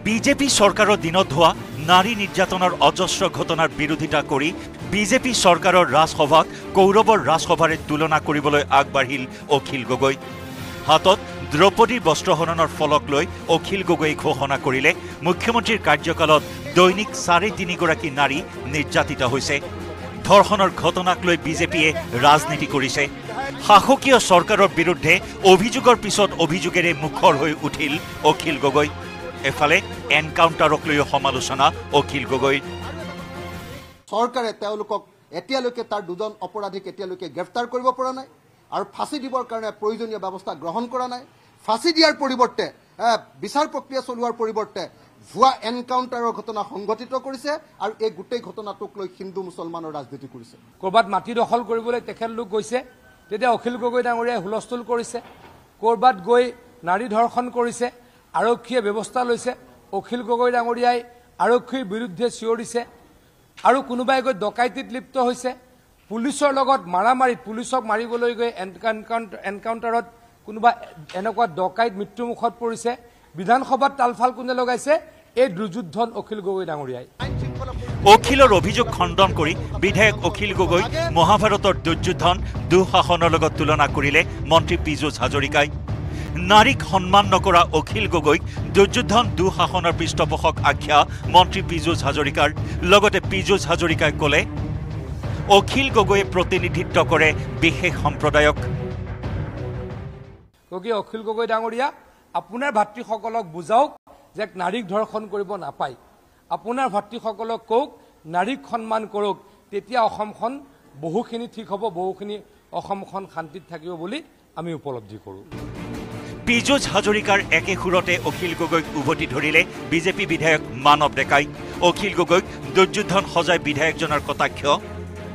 S14: বিজেপি চৰকাৰৰ দিনত হোৱা নাৰী নিৰ্যাতনৰ অজস্ৰ ঘটনাৰ বিৰোধিতা কৰি বিজেপি চৰকাৰৰ ৰাজসভাক কৌৰৱৰ ৰাজসভাৰে তুলনা কৰিবলৈ আগবাঢ়িল অখিল গগৈ হাতত দ্ৰৌপদীৰ বস্ত্ৰহৰণৰ ফলক লৈ অখিল গগৈ ঘোষণা কৰিলে মুখ্যমন্ত্ৰীৰ কাৰ্যকালত দৈনিক 3.5 গৰাকী নাৰী নিৰ্যাতিত হৈছে ধৰ্ষণৰ ঘটনাক লৈ বিজেপিয়ে ৰাজনীতি কৰিছে শাসকীয় চৰকাৰৰ বিৰুদ্ধে অভিযোগৰ পিছত অভিযোগেৰে মুখৰ হৈ উঠিল অখিল গগৈ এফালে এনকাউণ্টাৰক লৈ সমালোচনা অখিল গগৈ
S3: চৰকাৰে তেওঁলোকক এতিয়ালৈকে তাৰ দুজন অপৰাধীক এতিয়ালৈকে গ্ৰেপ্তাৰ কৰিব পৰা নাই আৰু ফাঁচি দিবৰ কাৰণে প্ৰয়োজনীয় ব্যৱস্থা গ্ৰহণ কৰা নাই ফাঁচি দিয়াৰ পৰিৱৰ্তে বিচাৰ প্ৰক্ৰিয়া চলোৱাৰ পৰিৱৰ্তে ভুৱা এনকাউণ্টাৰৰ ঘটনা সংঘটিত কৰিছে আৰু এই গোটেই ঘটনাটোক লৈ হিন্দু মুছলমানৰ ৰাজনীতি কৰিছে
S12: ক'ৰবাত মাটি দখল কৰিবলৈ তেখেতলোক গৈছে তেতিয়া অখিল গগৈ ডাঙৰীয়াই হুলস্থুল কৰিছে ক'ৰবাত গৈ নাৰী ধৰ্ষণ কৰিছে আৰক্ষীয়ে ব্যৱস্থা লৈছে অখিল গগৈ ডাঙৰীয়াই আৰক্ষীৰ বিৰুদ্ধে চিঞৰিছে আৰু কোনোবাই গৈ ডকাইতিত লিপ্ত হৈছে পুলিচৰ লগত মাৰামাৰিত পুলিচক মাৰিবলৈ গৈ এনকাউণ্টাৰত কোনোবা এনেকুৱা ডকাইত মৃত্যুমুখত পৰিছে বিধানসভাত তালফাল কোনে লগাইছে এই দুৰ্যোধন অখিল গগৈ ডাঙৰীয়াই
S14: অখিলৰ অভিযোগ খণ্ডন কৰি বিধায়ক অখিল গগৈ মহাভাৰতৰ দুৰ্যোধন দুঃশাসনৰ লগত তুলনা কৰিলে মন্ত্ৰী পীযুষ হাজৰিকাই নাৰীক সন্মান নকৰা অখিল গগৈক দুৰ্যোধন দুঃশাসনৰ পৃষ্ঠপোষক আখ্যা মন্ত্ৰী পীযুষ হাজৰিকাৰ লগতে পীযুষ হাজৰিকাই ক'লে অখিল গগৈয়ে প্ৰতিনিধিত্ব কৰে বিশেষ সম্প্ৰদায়ক
S12: অখিল গগৈ ডাঙৰীয়া আপোনাৰ ভাতৃসকলক বুজাওক যে নাৰীক ধৰ্ষণ কৰিব নাপায় আপোনাৰ ভাতৃসকলক কওক নাৰীক সন্মান কৰক তেতিয়া অসমখন বহুখিনি ঠিক হ'ব বহুখিনি অসমখন শান্তিত থাকিব বুলি আমি উপলব্ধি কৰোঁ
S14: পীযুষ হাজৰিকাৰ একে সুৰতে অখিল গগৈক উভতি ধৰিলে বিজেপি বিধায়ক মানৱ ডেকাই অখিল গগৈক দুৰ্যোধন সজাই বিধায়কজনৰ কটাক্ষ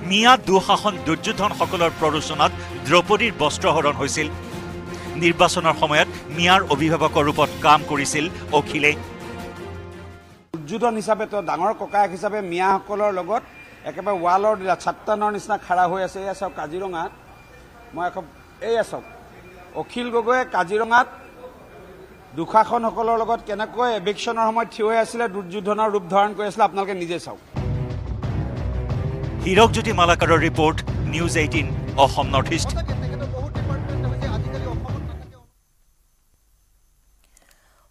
S14: মিয়া দুঃশাসন দুৰ্যোধনসকলৰ প্ৰৰোচনাত দ্ৰৌপদীৰ বস্ত্ৰহৰণ হৈছিল নিৰ্বাচনৰ সময়ত মিয়াৰ অভিভাৱকৰ ৰূপত কাম কৰিছিল অখিলে
S15: দুৰ্যোধন হিচাপে তেওঁ ডাঙৰ ককায়েক হিচাপে মিয়াসকলৰ লগত একেবাৰে ৱালৰ ছাত্তানৰ নিচিনা খাৰা হৈ আছে। এয়া চাওক কাজিৰঙাত মই এখন এয়া চাওক অখিল গগৈয়ে কাজিৰঙাত দুশাসনসকলৰ লগত কেনেকৈ এভিকশ্যনৰ সময়ত থিয় হৈ আছিলে, দুৰ্যোধনৰ ৰূপ ধাৰণ কৰি আছিলে, আপোনালোকে নিজে চাওক।
S14: হীৰকজ্যোতি মালাকাৰৰ report, news 18 Assam north east.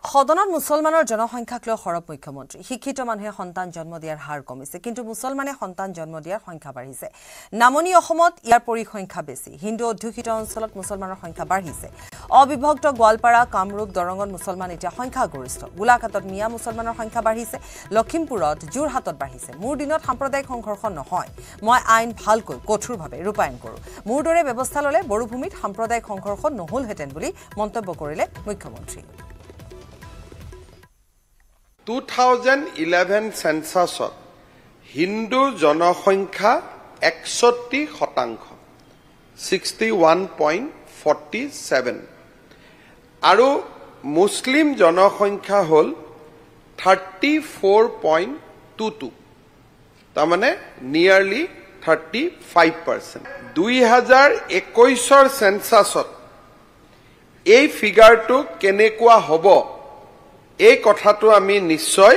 S1: সদনত মুছলমানৰ জনসংখ্যাক লৈ সৰব মুখ্যমন্ত্ৰী। শিক্ষিত মানুহে সন্তান জন্ম দিয়াৰ হাৰ কমিছে, কিন্তু মুছলমানে সন্তান জন্ম দিয়াৰ সংখ্যা বাঢ়িছে। নামনি অসমত ইয়াৰ পৰিসংখ্যা বেছি। হিন্দু অধ্যুষিত অঞ্চলত মুছলমানৰ সংখ্যা বাঢ়িছে। অবিভক্ত গোৱালপাৰা, কামৰূপ, দৰঙত মুছলমান এতিয়া সংখ্যাগৰিষ্ঠ। গোলাঘাটত মিয়া মুছলমানৰ সংখ্যা বাঢ়িছে। লখিমপুৰত, যোৰহাটত বাঢ়িছে। মোৰ দিনত সাম্প্ৰদায়িক সংঘৰ্ষ নহয়। মই আইন ভালকৈ কঠোৰভাৱে ৰূপায়ণ কৰোঁ। মোৰ দৰে ব্যৱস্থা ল'লে বড়োভূমিত সাম্প্ৰদায়িক সংঘৰ্ষ নহলহেঁতেন বুলি মন্তব্য কৰিলে মুখ্যমন্ত্ৰী।
S4: 2011 সেন্সাছত হিন্দু জনসংখ্যা 61%, 61.47, আৰু মুছলিম জনসংখ্যা হ'ল 34.22, তাৰমানে নিয়াৰলি 35%। 2021 সেন্সাছত এই ফিগাৰটো কেনেকুৱা হ'ব এই কথাটো আমি নিশ্চয়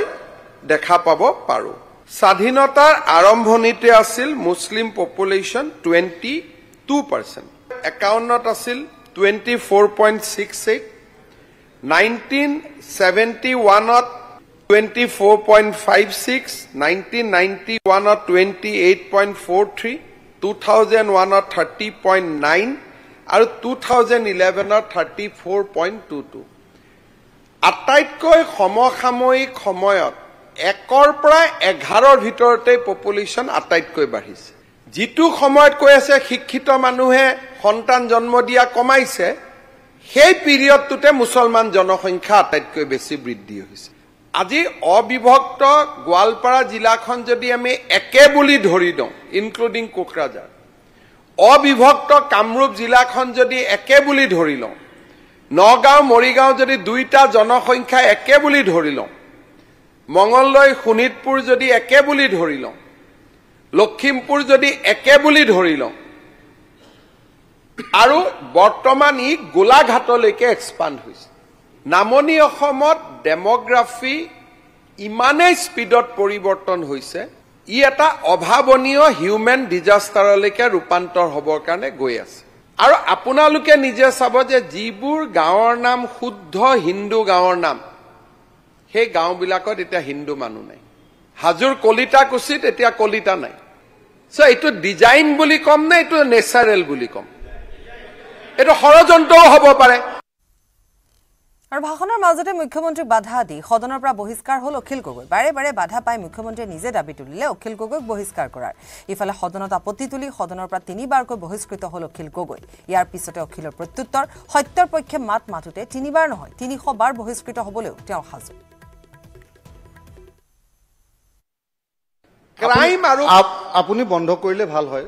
S4: দেখা পাব পাৰো। স্বাধীনতাৰ আৰম্ভণিতে আছিল মুছলিম পপুলেশ্যন 22%, 51ত আছিল 24.68, 1971ত 24.56, 1991ত 28.43, 2001ত 30.9 আৰু 2011ত 34.22। আটাইতকৈ সমসাময়িক সময়ত 1ৰ পৰা 11ৰ ভিতৰতে পপুলেশ্যন আটাইতকৈ বাঢ়িছে। যিটো সময়ত কৈ আছে শিক্ষিত মানুহে সন্তান জন্ম দিয়া কমাইছে, সেই পিৰিয়ডটোতে মুছলমান জনসংখ্যা আটাইতকৈ বেছি বৃদ্ধি হৈছে। আজি অবিভক্ত গোৱালপাৰা জিলাখন যদি আমি একে বুলি ধৰি দিওঁ, ইনক্লুডিং কোকৰাঝাৰ, অবিভক্ত কামৰূপ জিলাখন যদি একে বুলি ধৰি লওঁ, নগাঁও মৰিগাঁও যদি দুইটা জনসংখ্যা একে বুলি ধৰি লওঁ, মঙলদৈ শোণিতপুৰ যদি একে বুলি ধৰি লওঁ, লখিমপুৰ যদি একে বুলি ধৰি লওঁ, আৰু বৰ্তমান ই গোলাঘাটলৈকে এক্সপাণ্ড হৈছে। নামনি অসমত ডেমোগ্ৰাফি ইমানেই স্পীডত পৰিৱৰ্তন হৈছে, ই এটা অভাৱনীয় হিউমেন ডিজাষ্টাৰলৈকে ৰূপান্তৰ হ'বৰ কাৰণে গৈ আছে। আৰু আপোনালোকে নিজে চাব যে যিবোৰ গাঁৱৰ নাম শুদ্ধ হিন্দু গাঁৱৰ নাম, সেই গাঁওবিলাকত এতিয়া হিন্দু মানুহ নাই। হাজোৰ কলিতাকুছিত এতিয়া কলিতা নাই। চ' এইটো ডিজাইন বুলি কম নে এইটো নেচাৰেল বুলি কম? এইটো ষড়যন্ত্ৰও হ'ব পাৰে।
S1: আৰু ভাষণৰ মাজতে মুখ্যমন্ত্ৰীক বাধা দি সদনৰ পৰা বহিষ্কাৰ হ'ল অখিল গগৈ। বাৰে বাৰে বাধা পাই মুখ্যমন্ত্ৰীয়ে নিজে দাবী তুলিলে অখিল গগৈক বহিষ্কাৰ কৰাৰ। ইফালে সদনত আপত্তি তুলি সদনৰ পৰা 3বাৰকৈ বহিষ্কৃত হ'ল অখিল গগৈ। ইয়াৰ পিছতে অখিলৰ প্ৰত্যুত্তৰ, সত্যৰ পক্ষে মাত মাতোতে 3বাৰ নহয় 300 বাৰ বহিষ্কৃত হ'বলৈও তেওঁ সাজু।
S3: ক্ৰাইম আৰু আপুনি বন্ধ কৰিলে ভাল হয়।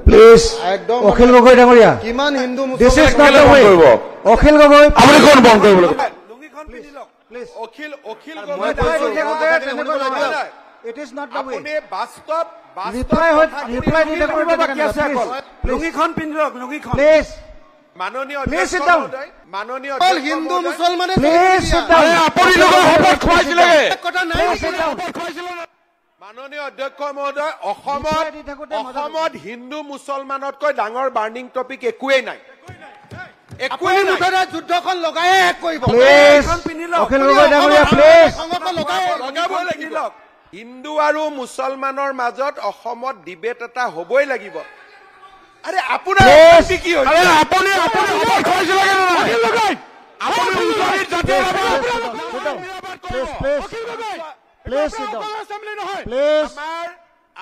S3: একদম
S16: অখিল গগৈ ডাঙৰীয়া,
S3: কিমান হিন্দু
S16: মুছলমান অখিল গগৈ আপুনি কোন বন্ধ কৰিব লাগে?
S4: Akhil
S16: It is not the way.
S4: আপুনি বাস্তৱ
S16: reply দি থাকিব বাকি আছে অকল। লুঙিখন পিন্ধক, লুঙিখন প্লিজ।
S4: মাননীয়
S16: প্লিজ sit down।
S4: মাননীয়
S3: হিন্দু মুছলমানে
S16: প্লিজ sit down।
S2: আপুনি লোকৰ শপত খুৱাইছিলে
S3: কথা নাই।
S4: মাননীয় অধ্যক্ষ মহোদয়, অসমত হিন্দু মুছলমানতকৈ ডাঙৰ বাৰ্নিং টপিক একোৱেই নাই।
S3: আপুনি মুঠতে যুদ্ধখন লগাই শেষ কৰিব।
S16: অখিল গগৈ ডাঙৰীয়া প্লিজ।
S4: লগাবই লাগিব। হিন্দু আৰু মুছলমানৰ মাজত অসমত ডিবেট এটা হ'বই লাগিব। আৰে আপোনাৰ কি হৈছে?
S2: আপুনি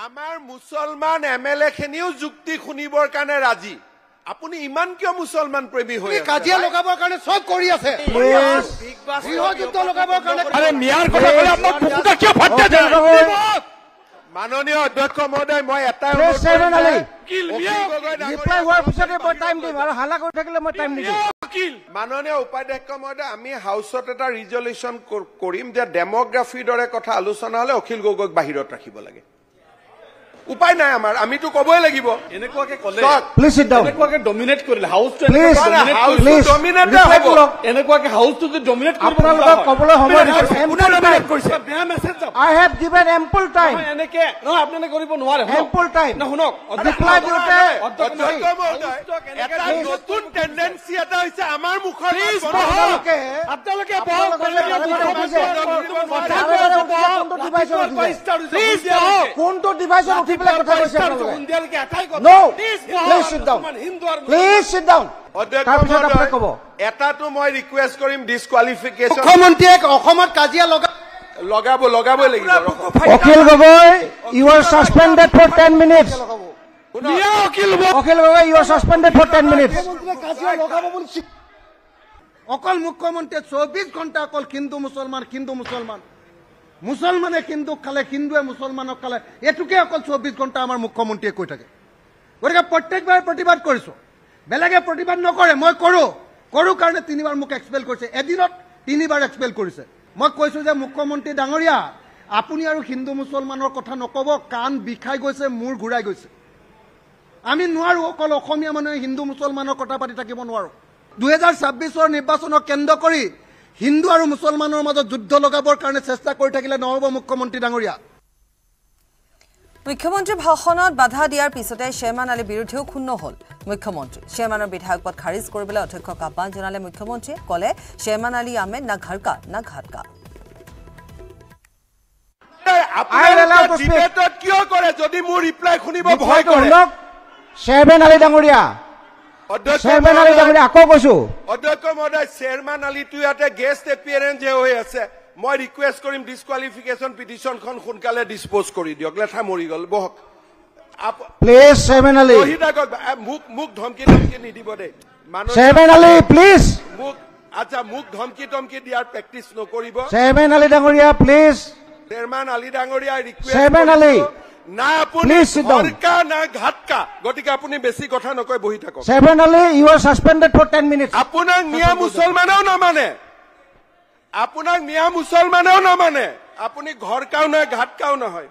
S4: আমাৰ মুছলমান MLA খিনিও যুক্তি শুনিবৰ কাৰণে ৰাজি। আপুনি ইমান কিয় মুছলমান প্ৰেমী হৈ আছে?
S3: কাজিয়া লগাবৰ কাৰণে চব কৰি আছে। গৃহযুদ্ধ লগাবৰ কাৰণে
S4: মাননীয় অধ্যক্ষ মহোদয়, মই এটাই
S16: ৰিপ্লাই হোৱাৰ পিছতে মই টাইম দিম, আৰু হাল্লা কৰি থাকিলে মই টাইম নিদিম।
S4: মাননীয় উপাধ্যক্ষ মহোদয় আমি হাউচত এটা ৰিজলিউশ্যন কৰিম যে ডেমোগ্ৰাফিৰ দৰে কথা আলোচনা হলে অখিল গগৈক বাহিৰত ৰাখিব লাগে উপায় নাই আমাৰ আমিতো কবই লাগিব
S2: এনেকুৱাকে কলে
S16: প্লিজ সিট ডাউন
S2: এনেকুৱাকে ডমিনেট কৰিলে হাউচটো
S4: ডমিনেট হ'ব
S2: এনেকুৱাকে হাউচটো যদি ডমিনেট
S16: আপোনালোকক কবলৈ সময় দিছে
S2: বেয়া মেছেজ যাব
S16: আই হেভ গিভেন এম্পল টাইম
S2: এনেকে নহয় আপুনি কৰিব নোৱাৰে
S16: এম্পল টাইম
S2: না শুনক
S16: ৰিপ্লাই দিওঁতে
S4: এটা নতুন টেন্ডেন্সি এটা হৈছে আমাৰ মুখৰ
S16: আপোনালোকে কোনটো ডিভাইচত উঠি পেলাই কথা কৈছে
S4: এটাটো মই ৰিকুৱেষ্ট কৰিম ডিছকুৱালিফিকেশ্যন
S16: মুখ্যমন্ত্ৰীয়ে অসমত কাজিয়া
S4: লগাবই লাগিব
S16: Akhil Gogoi you are suspended for 10 minutes Akhil Gogoi you are suspended for 10 minutes অকল মুখ্যমন্ত্ৰীয়ে 24 ঘণ্টা অকল হিন্দু মুছলমান মুছলমানে হিন্দুক খালে হিন্দুৱে মুছলমানক খালে এটুকে অকল 24 ঘণ্টা আমাৰ মুখ্যমন্ত্ৰীয়ে কৈ থাকে গতিকে প্ৰত্যেকবাৰ প্ৰতিবাদ কৰিছো বেলেগে প্ৰতিবাদ নকৰে মই কৰো কাৰণে 3বাৰ মোক এক্সপেল কৰিছে এদিনত 3বাৰ এক্সপেল কৰিছে মই কৈছো যে মুখ্যমন্ত্ৰী ডাঙৰীয়া আপুনি আৰু হিন্দু মুছলমানৰ কথা নকব কাণ বিষাই গৈছে মূৰ ঘূৰাই গৈছে আমি নোৱাৰো অকল অসমীয়া মানুহে হিন্দু মুছলমানৰ কথা পাতি থাকিব নোৱাৰো 2026ৰ নিৰ্বাচনক কেন্দ্ৰ কৰি হিন্দু আৰু মুছলমানৰ মাজত যুদ্ধ লগাবৰ কাৰণে চেষ্টা কৰি থাকিলে নহব মুখ্যমন্ত্ৰী ডাঙৰীয়া
S1: মুখ্যমন্ত্ৰীৰ ভাষণত বাধা দিয়াৰ পিছতে শ্বেৰমান আলীৰ বিৰুদ্ধেও ক্ষুণ্ণ হ'ল মুখ্যমন্ত্ৰী শ্বেৰমানৰ বিধায়ক পদ খাৰিজ কৰিবলৈ অধ্যক্ষক আহ্বান জনালে মুখ্যমন্ত্ৰীয়ে ক'লে শ্বেৰমান আলী আহমেদ না ঘৰকা না ঘাটকা
S4: কিয় কৰে যদি মোৰ ৰিপ্লাই শুনিব ভয় কৰে
S16: শ্বেৰমান আলী ডাঙৰীয়া আকৌ কৈছো
S4: অধ্যক্ষ মহোদয় শ্বেৰমান আলীটো ইয়াতে গেষ্ট এপিয়াৰেঞ্চ হৈ আছে মই ৰিকুৱেষ্ট কৰিম ডিছকুৱালিফিকেশ্যন পিটিশ্যনখন সোনকালে ডিছপ'জ কৰি দিয়ক লেঠা মৰি গ'ল বহক
S16: প্লিজ শ্বেৰমান আলী
S4: মোক ধমকি নিদিব দেই
S16: শ্বেৰমান আলী প্লিজ
S4: মোক ধমকি দিয়াৰ প্ৰেক্টিচ নকৰিব
S16: শ্বেৰমান আলী ডাঙৰীয়া প্লিজ
S4: শ্বেৰমান আলী ডাঙৰীয়া
S16: শ্বেৰমান আলী
S4: না আপুনি ঘৰকা না ঘাটকা গতিকে আপুনি বেছি কথা নকয় বহি থাকক
S16: Sherman Ali you are suspended for 10 minutes
S4: আপোনাক মিয়া মুছলমানেও নামানে আপুনি ঘৰকাও নহয় ঘাটকাও নহয়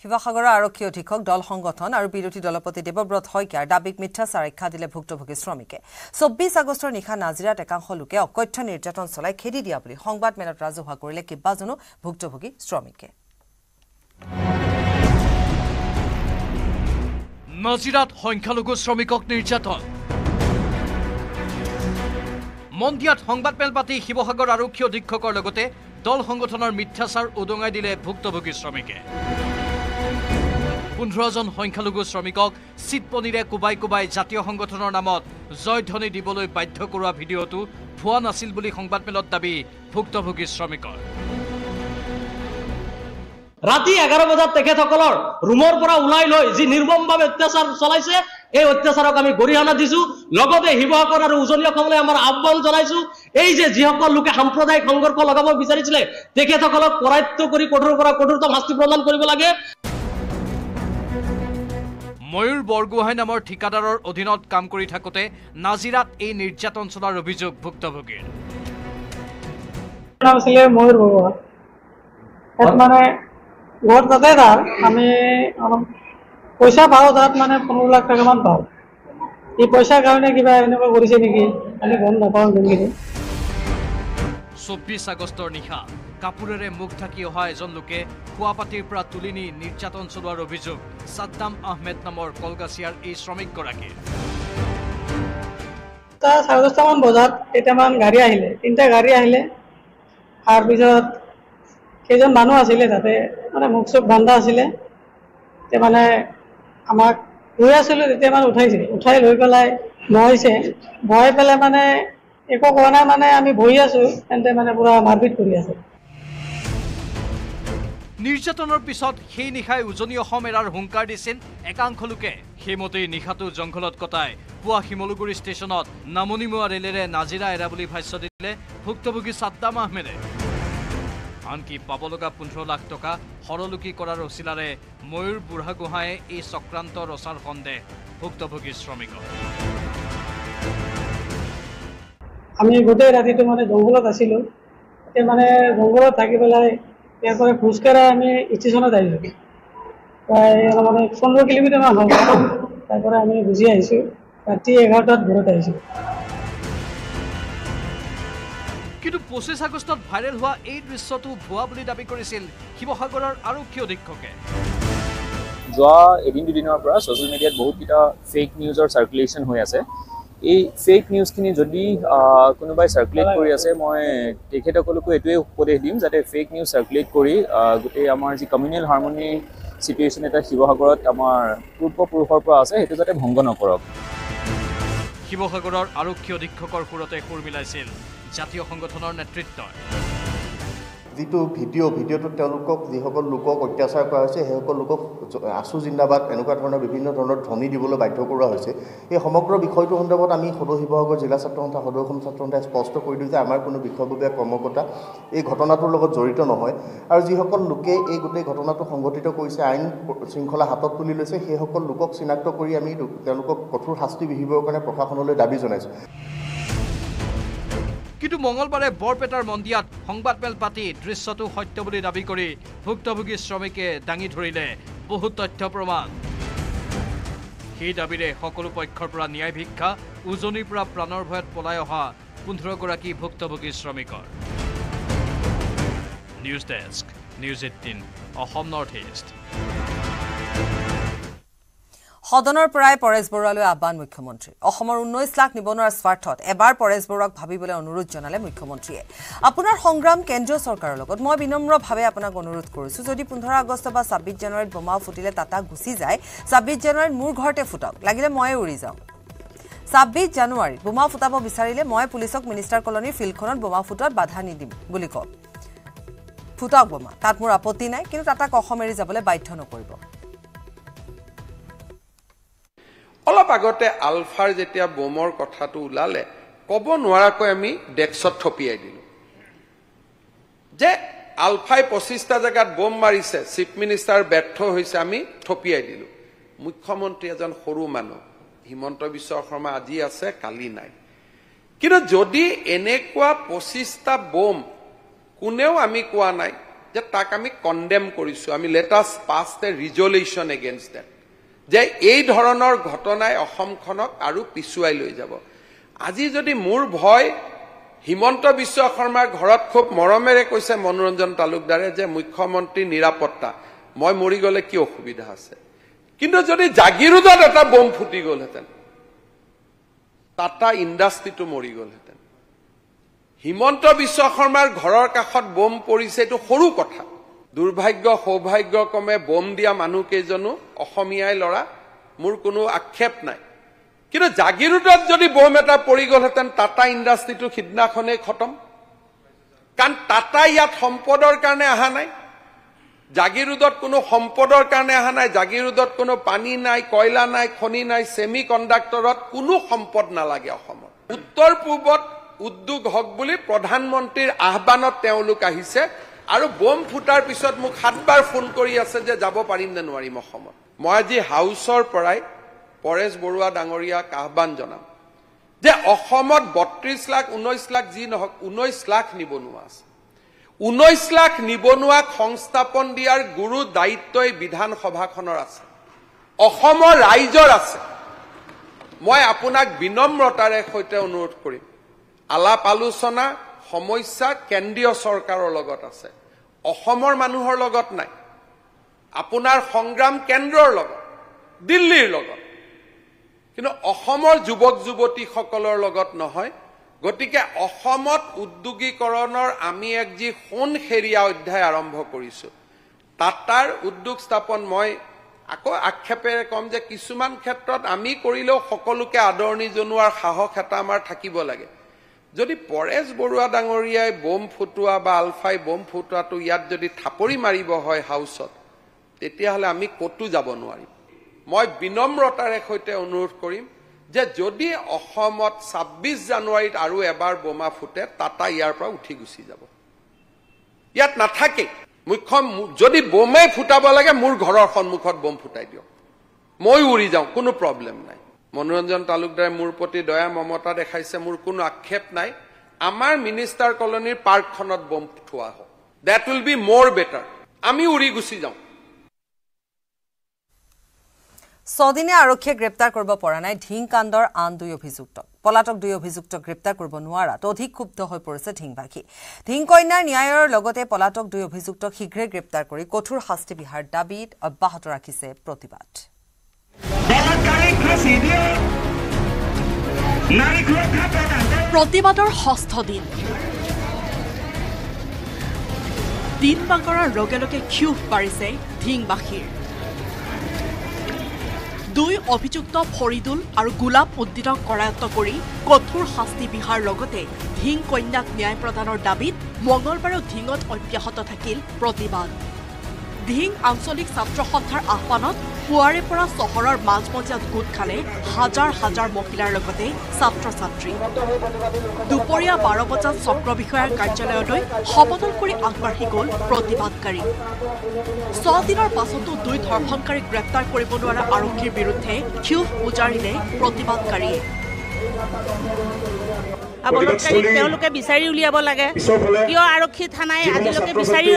S1: শিৱসাগৰৰ আৰক্ষী অধীক্ষক দল সংগঠন আৰু বিৰোধী দলপতি দেৱব্ৰত শইকীয়াৰ দাবীক মিথ্যাচাৰ আখ্যা দিলে ভুক্তভোগী শ্ৰমিকে 24 আগষ্টৰ নিশা নাজিৰাত একাংশ লোকে অকথ্য নিৰ্যাতন চলাই খেদি দিয়া বুলি সংবাদ মেলত ৰাজহুৱা কৰিলে কেইবাজনো ভুক্তভোগী শ্ৰমিকে
S5: নাজিৰাত সংখ্যালঘু শ্ৰমিকক নিৰ্যাতন মন্দিয়াত সংবাদমেল পাতি শিৱসাগৰ আৰক্ষী অধীক্ষকৰ লগতে দল সংগঠনৰ মিথ্যাচাৰ উদঙাই দিলে ভুক্তভোগী শ্ৰমিকে 15জন সংখ্যালঘু শ্ৰমিকক চিটপনিৰে কোবাই জাতীয় সংগঠনৰ নামত জয়ধ্বনি দিবলৈ বাধ্য কৰোৱা ভিডিঅ'টো ভুৱা নাছিল বুলি সংবাদমেলত দাবী ভুক্তভোগী শ্ৰমিকৰ
S17: ৰাতি 11 বজাত তেখেতসকলৰ ৰুমৰ পৰা ওলাই লৈ যি নিৰ্মমভাৱে অত্যাচাৰ চলাইছে এই অত্যাচাৰক আমি গৰিহণা দিছো লগতে শিৱসাগৰ আৰু উজনি অসমলৈ আমাৰ আহ্বান জনাইছো এই যে যিসকল লোকে সাম্প্ৰদায়িক সংঘৰ্ষ লগাব বিচাৰিছিলে তেখেতসকলক কৰায়ত্ব কৰি কঠোৰ পৰা কঠোৰতম শাস্তি প্ৰদান কৰিব লাগে
S5: ময়ূৰ বৰগোহাঁই নামৰ ঠিকাদাৰৰ অধীনত কাম কৰি থাকোতে নাজিৰাত এই নিৰ্যাতন চলাৰ অভিযোগ ভুক্তভোগীৰ
S18: নাম আছিলে ময়ূৰ বৰগোহাঁই মানে ঘৰত তাতে তাৰ আমি অলপ পইচা পাওঁ তাত মানে 15 লাখ টকামান পাওঁ এই পইচাৰ কাৰণে কিবা এনেকুৱা কৰিছে নেকি আমি গম নাপাওঁ কিন্তু
S5: 24 আগষ্টৰ নিশা কাপোৰেৰে মুখ ঢাকি অহা এজন লোকে কুৱাপাতিৰ পৰা তুলি নি নিৰ্যাতন চলোৱাৰ অভিযোগ সাদ্দাম আহমেদ নামৰ কলগাছিয়াৰ এই শ্ৰমিকগৰাকীৰ
S18: 10:30মান বজাত কেইটামান গাড়ী আহিলে 3টা গাড়ী আহিলে তাৰপিছত কেইজন মানুহ আছিলে তাতে মানে মুখ চুখ বান্ধা আছিলে তে মানে আমাক লৈ আছিলোঁ তেতিয়া মানে উঠাই লৈ পেলাই বহাই পেলাই মানে একো কোৱা নাই মানে আমি বহি আছোঁ তেন্তে মানে পুৰা মাৰপিট কৰি আছে
S5: নিৰ্যাতনৰ পিছত সেই নিশাই উজনি অসম এৰাৰ হুংকাৰ দিছিল একাংশ লোকে সেইমতেই নিশাটো জংঘলত কটাই পুৱা শিমলুগুৰি ষ্টেচনত নামনিমুৱা ৰেলেৰে নাজিৰা এৰা বুলি ভাষ্য দিলে ভুক্তভোগী সাদ্দাম আহমেদে আনকি পাব লগা 15 লাখ টকা হৰলুকি কৰাৰ অচিলাৰে ময়ূৰ বুঢ়াগোহাঁয়ে এই চক্ৰান্ত ৰচাৰ সন্দেহ ভুক্তভোগী শ্ৰমিকৰ
S18: আমি গোটেই ৰাতিটো মানে জংঘলত আছিলোঁ। এতিয়া মানে জংঘলত থাকি পেলাই ইয়াৰ পৰা খোজকাঢ়ি আমি ষ্টেচনত আহিছোঁ। প্ৰায় মানে 15 কিলোমিটাৰমান হ'ব। তাৰ পৰা আমি গুচি আহিছোঁ, ৰাতি 11টাত ঘৰত আহিছোঁ।
S5: কিন্তু 25 আগষ্টত ভাইৰেল হোৱা এই দৃশ্যটো ভুৱা বুলি দাবী কৰিছিল শিৱসাগৰৰ আৰক্ষী অধীক্ষকে।
S19: যোৱা এদিন দুদিনৰ পৰা ছ'চিয়েল মিডিয়াত বহুতকেইটা ফেক নিউজৰ চাৰ্কুলেশ্যন হৈ আছে। এই ফেক নিউজখিনি যদি কোনোবাই চাৰ্কুলেট কৰি আছে, মই তেখেতসকলকো এইটোৱে উপদেশ দিম যাতে ফেক নিউজ চাৰ্কুলেট কৰি গোটেই আমাৰ যি কমিউনেল হাৰ্মনি চিটুৱেশ্যন এটা শিৱসাগৰত আমাৰ পূৰ্বপুৰুষৰ পৰা আছে সেইটো যাতে ভংগ নকৰক।
S5: শিৱসাগৰৰ আৰক্ষী অধীক্ষকৰ সুৰতে সুৰ মিলাইছিল জাতীয় সংগঠনৰ নেতৃত্বই।
S20: যিটো ভিডিঅ'টোত তেওঁলোকক যিসকল লোকক অত্যাচাৰ কৰা হৈছে সেইসকল লোকক আছু জিন্দাবাদ এনেকুৱা ধৰণৰ বিভিন্ন ধৰণৰ ধ্বনি দিবলৈ বাধ্য কৰোৱা হৈছে। এই সমগ্ৰ বিষয়টোৰ সন্দৰ্ভত আমি সদৌ শিৱসাগৰ জিলা ছাত্ৰ সন্থা সদৌ অসম ছাত্ৰ সন্থাই স্পষ্ট কৰি দিওঁ যে আমাৰ কোনো বিষয়ববীয়া কৰ্মকৰ্তা এই ঘটনাটোৰ লগত জড়িত নহয়, আৰু যিসকল লোকে এই গোটেই ঘটনাটো সংঘটিত কৰিছে, আইন শৃংখলা হাতত তুলি লৈছে, সেইসকল লোকক চিনাক্ত কৰি আমি তেওঁলোকক কঠোৰ শাস্তি বিহিবৰ কাৰণে প্ৰশাসনলৈ দাবী জনাইছোঁ।
S5: কিন্তু মঙলবাৰে বৰপেটাৰ মন্দিয়াত সংবাদমেল পাতি দৃশ্যটো সত্য বুলি দাবী কৰি ভুক্তভোগী শ্ৰমিকে দাঙি ধৰিলে বহু তথ্য প্ৰমাণ। সেই দাবীৰে সকলো পক্ষৰ পৰা ন্যায় ভিক্ষা, উজনিৰ পৰা প্ৰাণৰ ভয়ত পলাই অহা 15 গৰাকী ভুক্তভোগী শ্ৰমিকৰ। News desk, news 18, Assam north east.
S1: সদনৰ পৰাই পৰেশ বৰুৱালৈ আহ্বান মুখ্যমন্ত্ৰী। অসমৰ 19 লাখ নিবনুৱাৰ স্বাৰ্থত এবাৰ পৰেশ বৰুৱাক ভাবিবলৈ অনুৰোধ জনালে মুখ্যমন্ত্ৰীয়ে। আপোনাৰ সংগ্ৰাম কেন্দ্ৰীয় চৰকাৰৰ লগত, মই বিনম্ৰভাৱে আপোনাক অনুৰোধ কৰিছোঁ, যদি 15 আগষ্ট বা 26 জানুৱাৰীত বোমা ফুটিলে টাটা গুচি যায়, 26 জানুৱাৰীত মোৰ ঘৰতে ফুটাওক, লাগিলে ময়ে উৰি যাওঁ। 26 জানুৱাৰীত বোমা ফুটাব বিচাৰিলে মই পুলিচক মিনিষ্টাৰ কলনীৰ ফিল্ডখনত বোমা ফুটোৱাত বাধা নিদিম বুলি কওক। ফুটাওক বোমা, তাত মোৰ আপত্তি নাই, কিন্তু টাটাক অসম এৰি যাবলৈ বাধ্য নকৰিব।
S4: অলপ আগতে আলফাৰ যেতিয়া বোমৰ কথাটো ওলালে, ক'ব নোৱাৰাকৈ আমি ডেস্কত থপিয়াই দিলো যে আলফাই 25টা জেগাত বোম মাৰিছে, চিফ মিনিষ্টাৰ ব্যৰ্থ হৈছে, আমি থপিয়াই দিলো। মুখ্যমন্ত্ৰী এজন সৰু মানুহ, হিমন্ত বিশ্ব শৰ্মা আজি আছে কালি নাই, কিন্তু যদি এনেকুৱা 25টা বোম কোনেও আমি কোৱা নাই যে তাক আমি কণ্ডেম কৰিছো, আমি let us pass the resolution against that, যে এই ধৰণৰ ঘটনাই অসমখনক আৰু পিছুৱাই লৈ যাব। আজি যদি মোৰ ভয়, হিমন্ত বিশ্ব শৰ্মাৰ ঘৰত খুব মৰমেৰে কৈছে মনোৰঞ্জন তালুকদাৰে যে মুখ্যমন্ত্ৰী নিৰাপত্তা, মই মৰি গলে কি অসুবিধা আছে, কিন্তু যদি জাগিৰোডত এটা বোম ফুটি গলহেঁতেন, টাটা ইণ্ডাষ্ট্ৰীটো মৰি গলহেঁতেন। হিমন্ত বিশ্ব শৰ্মাৰ ঘৰৰ কাষত বোম পৰিছে, এইটো সৰু কথা। দুৰ্ভাগ্য সৌভাগ্যক্ৰমে বোম দিয়া মানুহকেইজনো অসমীয়াই ল'ৰা, মোৰ কোনো আক্ষেপ নাই, কিন্তু জাগিৰোডত যদি বোম এটা পৰি গলহেঁতেন, টাটা ইণ্ডাষ্ট্ৰীটো সিদিনাখনেই খতম। কাৰণ টাটা ইয়াত সম্পদৰ কাৰণে অহা নাই, জাগিৰোডত কোনো সম্পদৰ কাৰণে অহা নাই, জাগিৰোডত কোনো পানী নাই, কয়লা নাই, খনি নাই, ছেমি কণ্ডাক্টৰত কোনো সম্পদ নালাগে অসমত। উত্তৰ পূবত উদ্যোগ হওক বুলি প্ৰধানমন্ত্ৰীৰ আহ্বানত তেওঁলোক আহিছে, আৰু বোম ফুটাৰ পিছত মোক 7 বাৰ ফোন কৰি আছে যে যাব পাৰিম নে নোৱাৰিম অসমত। মই আজি হাউচৰ পৰাই পৰেশ বৰুৱা ডাঙৰীয়াক আহ্বান জনাম যে অসমত 32 লাখ 19 লাখ যি নহওক 19 লাখ নিবনুৱা আছে। 19 লাখ নিবনুৱাক সংস্থাপন দিয়াৰ গুৰু দায়িত্বই বিধানসভাখনৰ আছে, অসমৰ ৰাইজৰ আছে। মই আপোনাক বিনম্ৰতাৰে সৈতে অনুৰোধ কৰিম, আলাপ আলোচনা সমস্যা কেন্দ্ৰীয় চৰকাৰৰ লগত আছে, অসমৰ মানুহৰ লগত নাই। আপোনাৰ সংগ্ৰাম কেন্দ্ৰৰ লগত, দিল্লীৰ লগত, কিন্তু অসমৰ যুৱক যুৱতীসকলৰ লগত নহয়। গতিকে অসমত উদ্যোগীকৰণৰ আমি এক যি সোণসেৰীয়া অধ্যায় আৰম্ভ কৰিছো, টাটাৰ উদ্যোগ স্থাপন, মই আকৌ আক্ষেপেৰে কম যে কিছুমান ক্ষেত্ৰত আমি কৰিলেও সকলোকে আদৰণি জনোৱাৰ সাহস এটা আমাৰ থাকিব লাগে। যদি পৰেশ বৰুৱা ডাঙৰীয়াই বোম ফুটোৱা বা আলফাই বোম ফুটোৱাটো ইয়াত যদি থাপৰি মাৰিব হয় হাউচত, তেতিয়াহ'লে আমি ক'তো যাব নোৱাৰিম। মই বিনম্ৰতাৰে সৈতে অনুৰোধ কৰিম যে যদি অসমত 26 জানুৱাৰীত আৰু এবাৰ বোমা ফুটে, টাটা ইয়াৰ পৰা উঠি গুচি যাব, ইয়াত নাথাকে। যদি বোমেই ফুটাব লাগে, মোৰ ঘৰৰ সন্মুখত বোম ফুটাই দিয়ক, মই উৰি যাওঁ, কোনো প্ৰব্লেম নাই। মনোৰঞ্জন তালুকদাৰে মোৰ প্ৰতি দয়া মমতা দেখাইছে, মোৰ কোনো আক্ষেপ নাই। আমাৰ মিনিষ্টাৰ কলনীৰ পাৰ্কখনত বম থোৱা হওক দেট উইল বি মোৰ বেটাৰ আমি উৰি গুচি যাওঁ
S1: 6 দিনে আৰক্ষীয়ে গ্ৰেপ্তাৰ কৰিব পৰা নাই ঢিং কাণ্ডৰ আন 2 অভিযুক্তক পলাতক 2 অভিযুক্তক গ্ৰেপ্তাৰ কৰিব নোৱাৰাত অধিক ক্ষুব্ধ হৈ পৰিছে ঢিংবাসী ঢিং কন্যাৰ ন্যায়ৰ লগতে পলাতক 2 অভিযুক্তক শীঘ্ৰে গ্ৰেপ্তাৰ কৰি কঠোৰ শাস্তি বিহাৰ দাবীত অব্যাহত ৰাখিছে প্ৰতিবাদ
S21: প্ৰতিবাদৰ 6ঠ দিন দিন বাগৰাৰ লগে লগে ক্ষোভ বাঢ়িছে ঢিংবাসীৰ 2 অভিযুক্ত ফৰিদুল আৰু গোলাপ উদ্দিনক কৰায়ত্ব কৰি কঠোৰ শাস্তি বিহাৰ লগতে ঢিং কন্যাক ন্যায় প্ৰদানৰ দাবীত মঙলবাৰে ঢিঙত অব্যাহত থাকিল প্ৰতিবাদ ঢিং আঞ্চলিক ছাত্ৰ সন্থাৰ আহ্বানত পুৱাৰে পৰা চহৰৰ মাজমজিয়াত গোট খালে হাজাৰ হাজাৰ মহিলাৰ লগতে ছাত্ৰ ছাত্ৰী দুপৰীয়া 12 বজাত চক্ৰ বিষয়াৰ কাৰ্যালয়লৈ সমদল কৰি আগবাঢ়ি গ'ল প্ৰতিবাদকাৰী 6 দিনৰ পাছতো 2 ধৰ্ষণকাৰীক গ্ৰেপ্তাৰ কৰিব নোৱাৰা আৰক্ষীৰ বিৰুদ্ধে ক্ষোভ উজাৰিলে প্ৰতিবাদকাৰীয়ে
S22: বলৎকাৰীক তেওঁলোকে বিচাৰি উলিয়াব লাগে কিয় আৰক্ষী থানাই আজিলৈকে বিচাৰি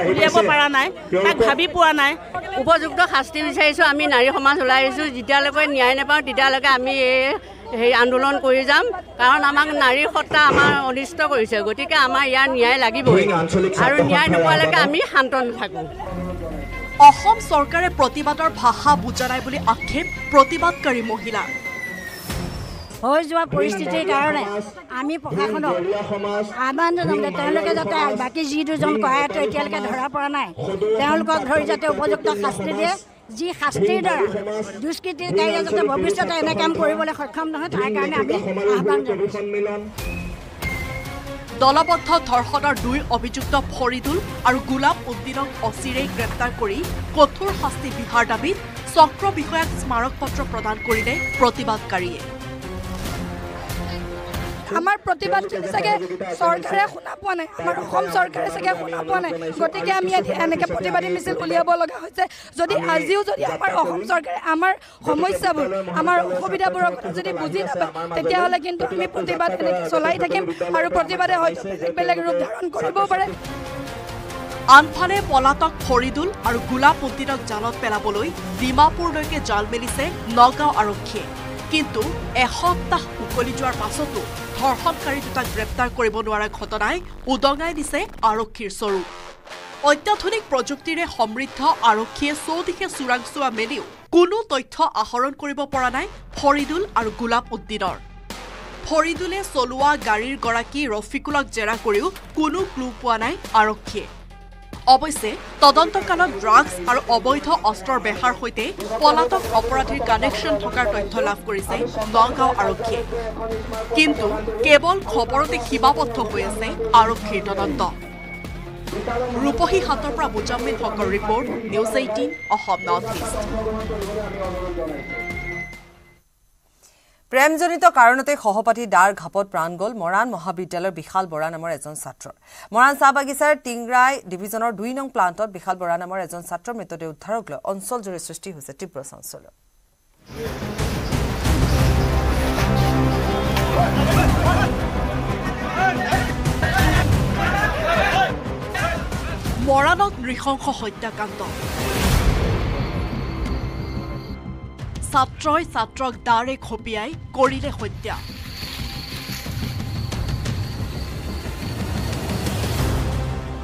S22: উলিয়াব পৰা নাই তাক ভাবি পোৱা নাই
S23: উপযুক্ত শাস্তি বিচাৰিছোঁ আমি নাৰী সমাজ ওলাই আহিছোঁ যেতিয়ালৈকে ন্যায় নাপাওঁ তেতিয়ালৈকে আমি এই আন্দোলন কৰি যাম কাৰণ আমাক নাৰীৰ সত্তা আমাৰ অনিষ্ট কৰিছে গতিকে আমাৰ ইয়াৰ ন্যায় লাগিবই আৰু ন্যায় নোপোৱালৈকে আমি শান্ত নাথাকোঁ
S21: অসম চৰকাৰে প্ৰতিবাদৰ ভাষা বুজা নাই বুলি আক্ষেপ প্ৰতিবাদকাৰী মহিলাৰ
S22: হৈ যোৱা পৰিস্থিতিৰ কাৰণে আমি প্ৰশাসনক আহ্বান জনাম যে তেওঁলোকে যাতে বাকী যি 2জন কয়াত এতিয়ালৈকে ধৰা পৰা নাই তেওঁলোকক ধৰি যাতে উপযুক্ত শাস্তি দিয়ে যি শাস্তিৰ দ্বাৰা দুষ্কৃতিকাৰীয়ে যাতে ভৱিষ্যতে এনে কাম কৰিবলৈ সক্ষম নহয় তাৰ কাৰণে আমি আহ্বান জনাইছোঁ
S21: দলবদ্ধ ধৰ্ষণৰ 2 অভিযুক্ত ফৰিদুল আৰু গোলাপ উদ্দিনক অচিৰেই গ্ৰেপ্তাৰ কৰি কঠোৰ শাস্তি বিহাৰ দাবীত চক্ৰ বিষয়াক স্মাৰক পত্ৰ প্ৰদান কৰিলে প্ৰতিবাদকাৰীয়ে
S24: আমাৰ প্ৰতিবাদ চাগে চৰকাৰে শুনা পোৱা নাই আমাৰ অসম চৰকাৰে চাগে শুনা পোৱা নাই গতিকে আমি এনেকৈ প্ৰতিবাদী মিছিল উলিয়াব লগা হৈছে যদি আজিও যদি আমাৰ অসম চৰকাৰে আমাৰ সমস্যাবোৰ আমাৰ অসুবিধাবোৰৰ কথা যদি বুজি নাপায় তেতিয়াহ'লে কিন্তু আমি প্ৰতিবাদ এনেকৈ চলাই থাকিম আৰু প্ৰতিবাদে হয়তো বেলেগ ৰূপ ধাৰণ কৰিবও পাৰে
S21: আনফালে পলাতক ফৰিদুল আৰু গোলাপ উদ্দিনক জালত পেলাবলৈ ডিমাপুৰলৈকে জাল মেলিছে নগাঁও আৰক্ষীয়ে কিন্তু এসপ্তাহ উকলি যোৱাৰ পাছতো ধৰ্ষণকাৰী 2টাক গ্ৰেপ্তাৰ কৰিব নোৱাৰা ঘটনাই উদঙাই দিছে আৰক্ষীৰ স্বৰূপ অত্যাধুনিক প্ৰযুক্তিৰে সমৃদ্ধ আৰক্ষীয়ে চৌদিশে চোৰাংচোৱা মেলিও কোনো তথ্য আহৰণ কৰিব পৰা নাই ফৰিদুল আৰু গোলাপ উদ্দিনৰ ফৰিদুলে চলোৱা গাড়ীৰ গৰাকী ৰফিকুলক জেৰা কৰিও কোনো ক্লু পোৱা নাই আৰক্ষীয়ে অৱশ্যে তদন্তকালত ড্ৰাগছ আৰু অবৈধ অস্ত্ৰৰ বেহাৰ সৈতে পলাতক অপৰাধীৰ কানেকশ্যন থকাৰ তথ্য লাভ কৰিছে নগাঁও আৰক্ষীয়ে কিন্তু কেৱল খবৰতে সীমাবদ্ধ হৈ আছে আৰক্ষীৰ তদন্ত ৰূপহী হাতৰ পৰা মুজাম্মিল হকৰ report news 18 Assam north east
S1: প্ৰেমজনিত কাৰণতে সহপাঠী দাৰ ঘাপত প্ৰাণ গ'ল মৰাণ মহাবিদ্যালয়ৰ বিশাল বৰা নামৰ এজন ছাত্ৰৰ মৰাণ চাহ বাগিচাৰ টিংৰাই ডিভিজনৰ 2 নং প্লাণ্টত বিশাল বৰা নামৰ এজন ছাত্ৰৰ মৃতদেহ উদ্ধাৰক লৈ অঞ্চলজুৰি সৃষ্টি হৈছে তীব্ৰ চাঞ্চল্য
S21: মৰাণত নৃশংস হত্যাকাণ্ড ছাত্ৰই ছাত্ৰক দাৰে খপিয়াই কৰিলে হত্যা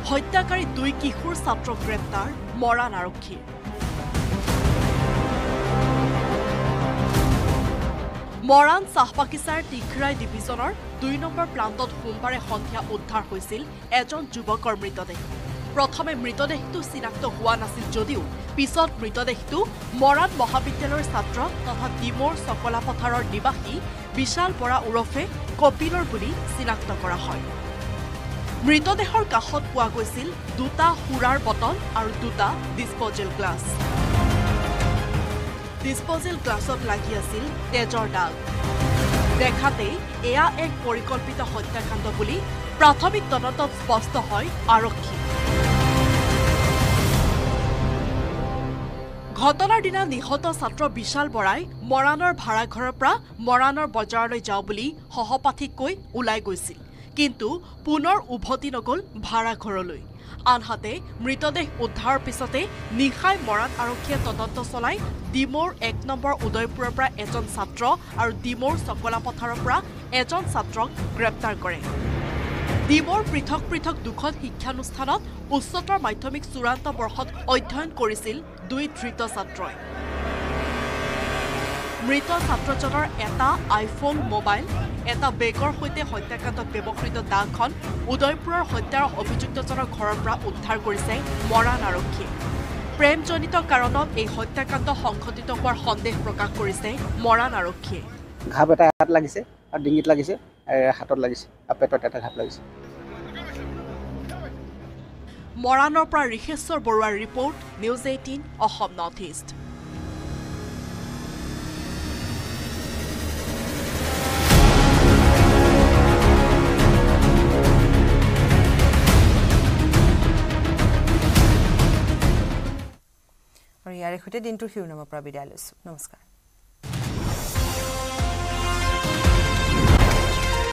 S21: হত্যাকাৰী 2 কিশোৰ ছাত্ৰক গ্ৰেপ্তাৰ মৰাণ আৰক্ষী মৰাণ চাহবাগিচাৰ টিংৰাই ডিভিজনৰ 2 নম্বৰ প্লাণ্টত সোমবাৰে সন্ধিয়া উদ্ধাৰ হৈছিল এজন যুৱকৰ মৃতদেহ প্ৰথমে মৃতদেহটো চিনাক্ত হোৱা নাছিল যদিও পিছত মৃতদেহটো মৰাণ মহাবিদ্যালয়ৰ ছাত্ৰ তথা ডিমোৰ চকলা পথাৰৰ নিবাসী বিশাল বৰা ওৰফে কপিলৰ বুলি চিনাক্ত কৰা হয় মৃতদেহৰ কাষত পোৱা গৈছিল 2টা সুৰাৰ বটল আৰু 2টা ডিছপ'জেল গ্লাছ ডিছপ'জেল গ্লাছত লাগি আছিল তেজৰ দাগ দেখাতেই এয়া এক পৰিকল্পিত হত্যাকাণ্ড বুলি প্ৰাথমিক তদন্তত স্পষ্ট হয় আৰক্ষী ঘটনাৰ দিনা নিহত ছাত্ৰ বিশাল বৰাই মৰাণৰ ভাড়াঘৰৰ পৰা মৰাণৰ বজাৰলৈ যাওঁ বুলি সহপাঠীক কৈ ওলাই গৈছিল কিন্তু পুনৰ উভতি নগ'ল ভাড়া ঘৰলৈ আনহাতে মৃতদেহ উদ্ধাৰৰ পিছতে নিশাই মৰাণ আৰক্ষীয়ে তদন্ত চলাই ডিমৌৰ ১ নম্বৰ উদয়পুৰৰ পৰা এজন ছাত্ৰ আৰু ডিমৌৰ চকলাপথাৰৰ পৰা এজন ছাত্ৰক গ্ৰেপ্তাৰ কৰে ডিমৌৰ পৃথক পৃথক দুখন শিক্ষানুষ্ঠানত উচ্চতৰ মাধ্যমিক চূড়ান্ত বৰ্ষত অধ্যয়ন কৰিছিল ২ ধৃত ছাত্ৰই মৃত ছাত্ৰজনৰ এটা আইফোন মোবাইল এটা বেগৰ সৈতে হত্যাকাণ্ডত ব্যৱহৃত দাখন উদয়পুৰৰ হত্যাৰ অভিযুক্তজনৰ ঘৰৰ পৰা উদ্ধাৰ কৰিছে মৰাণ আৰক্ষীয়ে প্ৰেমজনিত কাৰণত এই হত্যাকাণ্ড সংঘটিত হোৱাৰ সন্দেহ প্ৰকাশ কৰিছে মৰাণ আৰক্ষীয়ে
S6: ঘাপ এটা হাত লাগিছে আৰু ডিঙিত লাগিছে হাতত লাগিছে আৰু পেটত এটা ঘাপ লাগিছে
S21: মৰাণৰ পৰা ঋষেশ্বৰ বৰুৱাৰ report news 18 Assam north east
S7: আৰু ইয়াৰ সৈতে দিনটোৰ শিৰোনামৰ পৰা বিদায় লৈছো নমস্কাৰ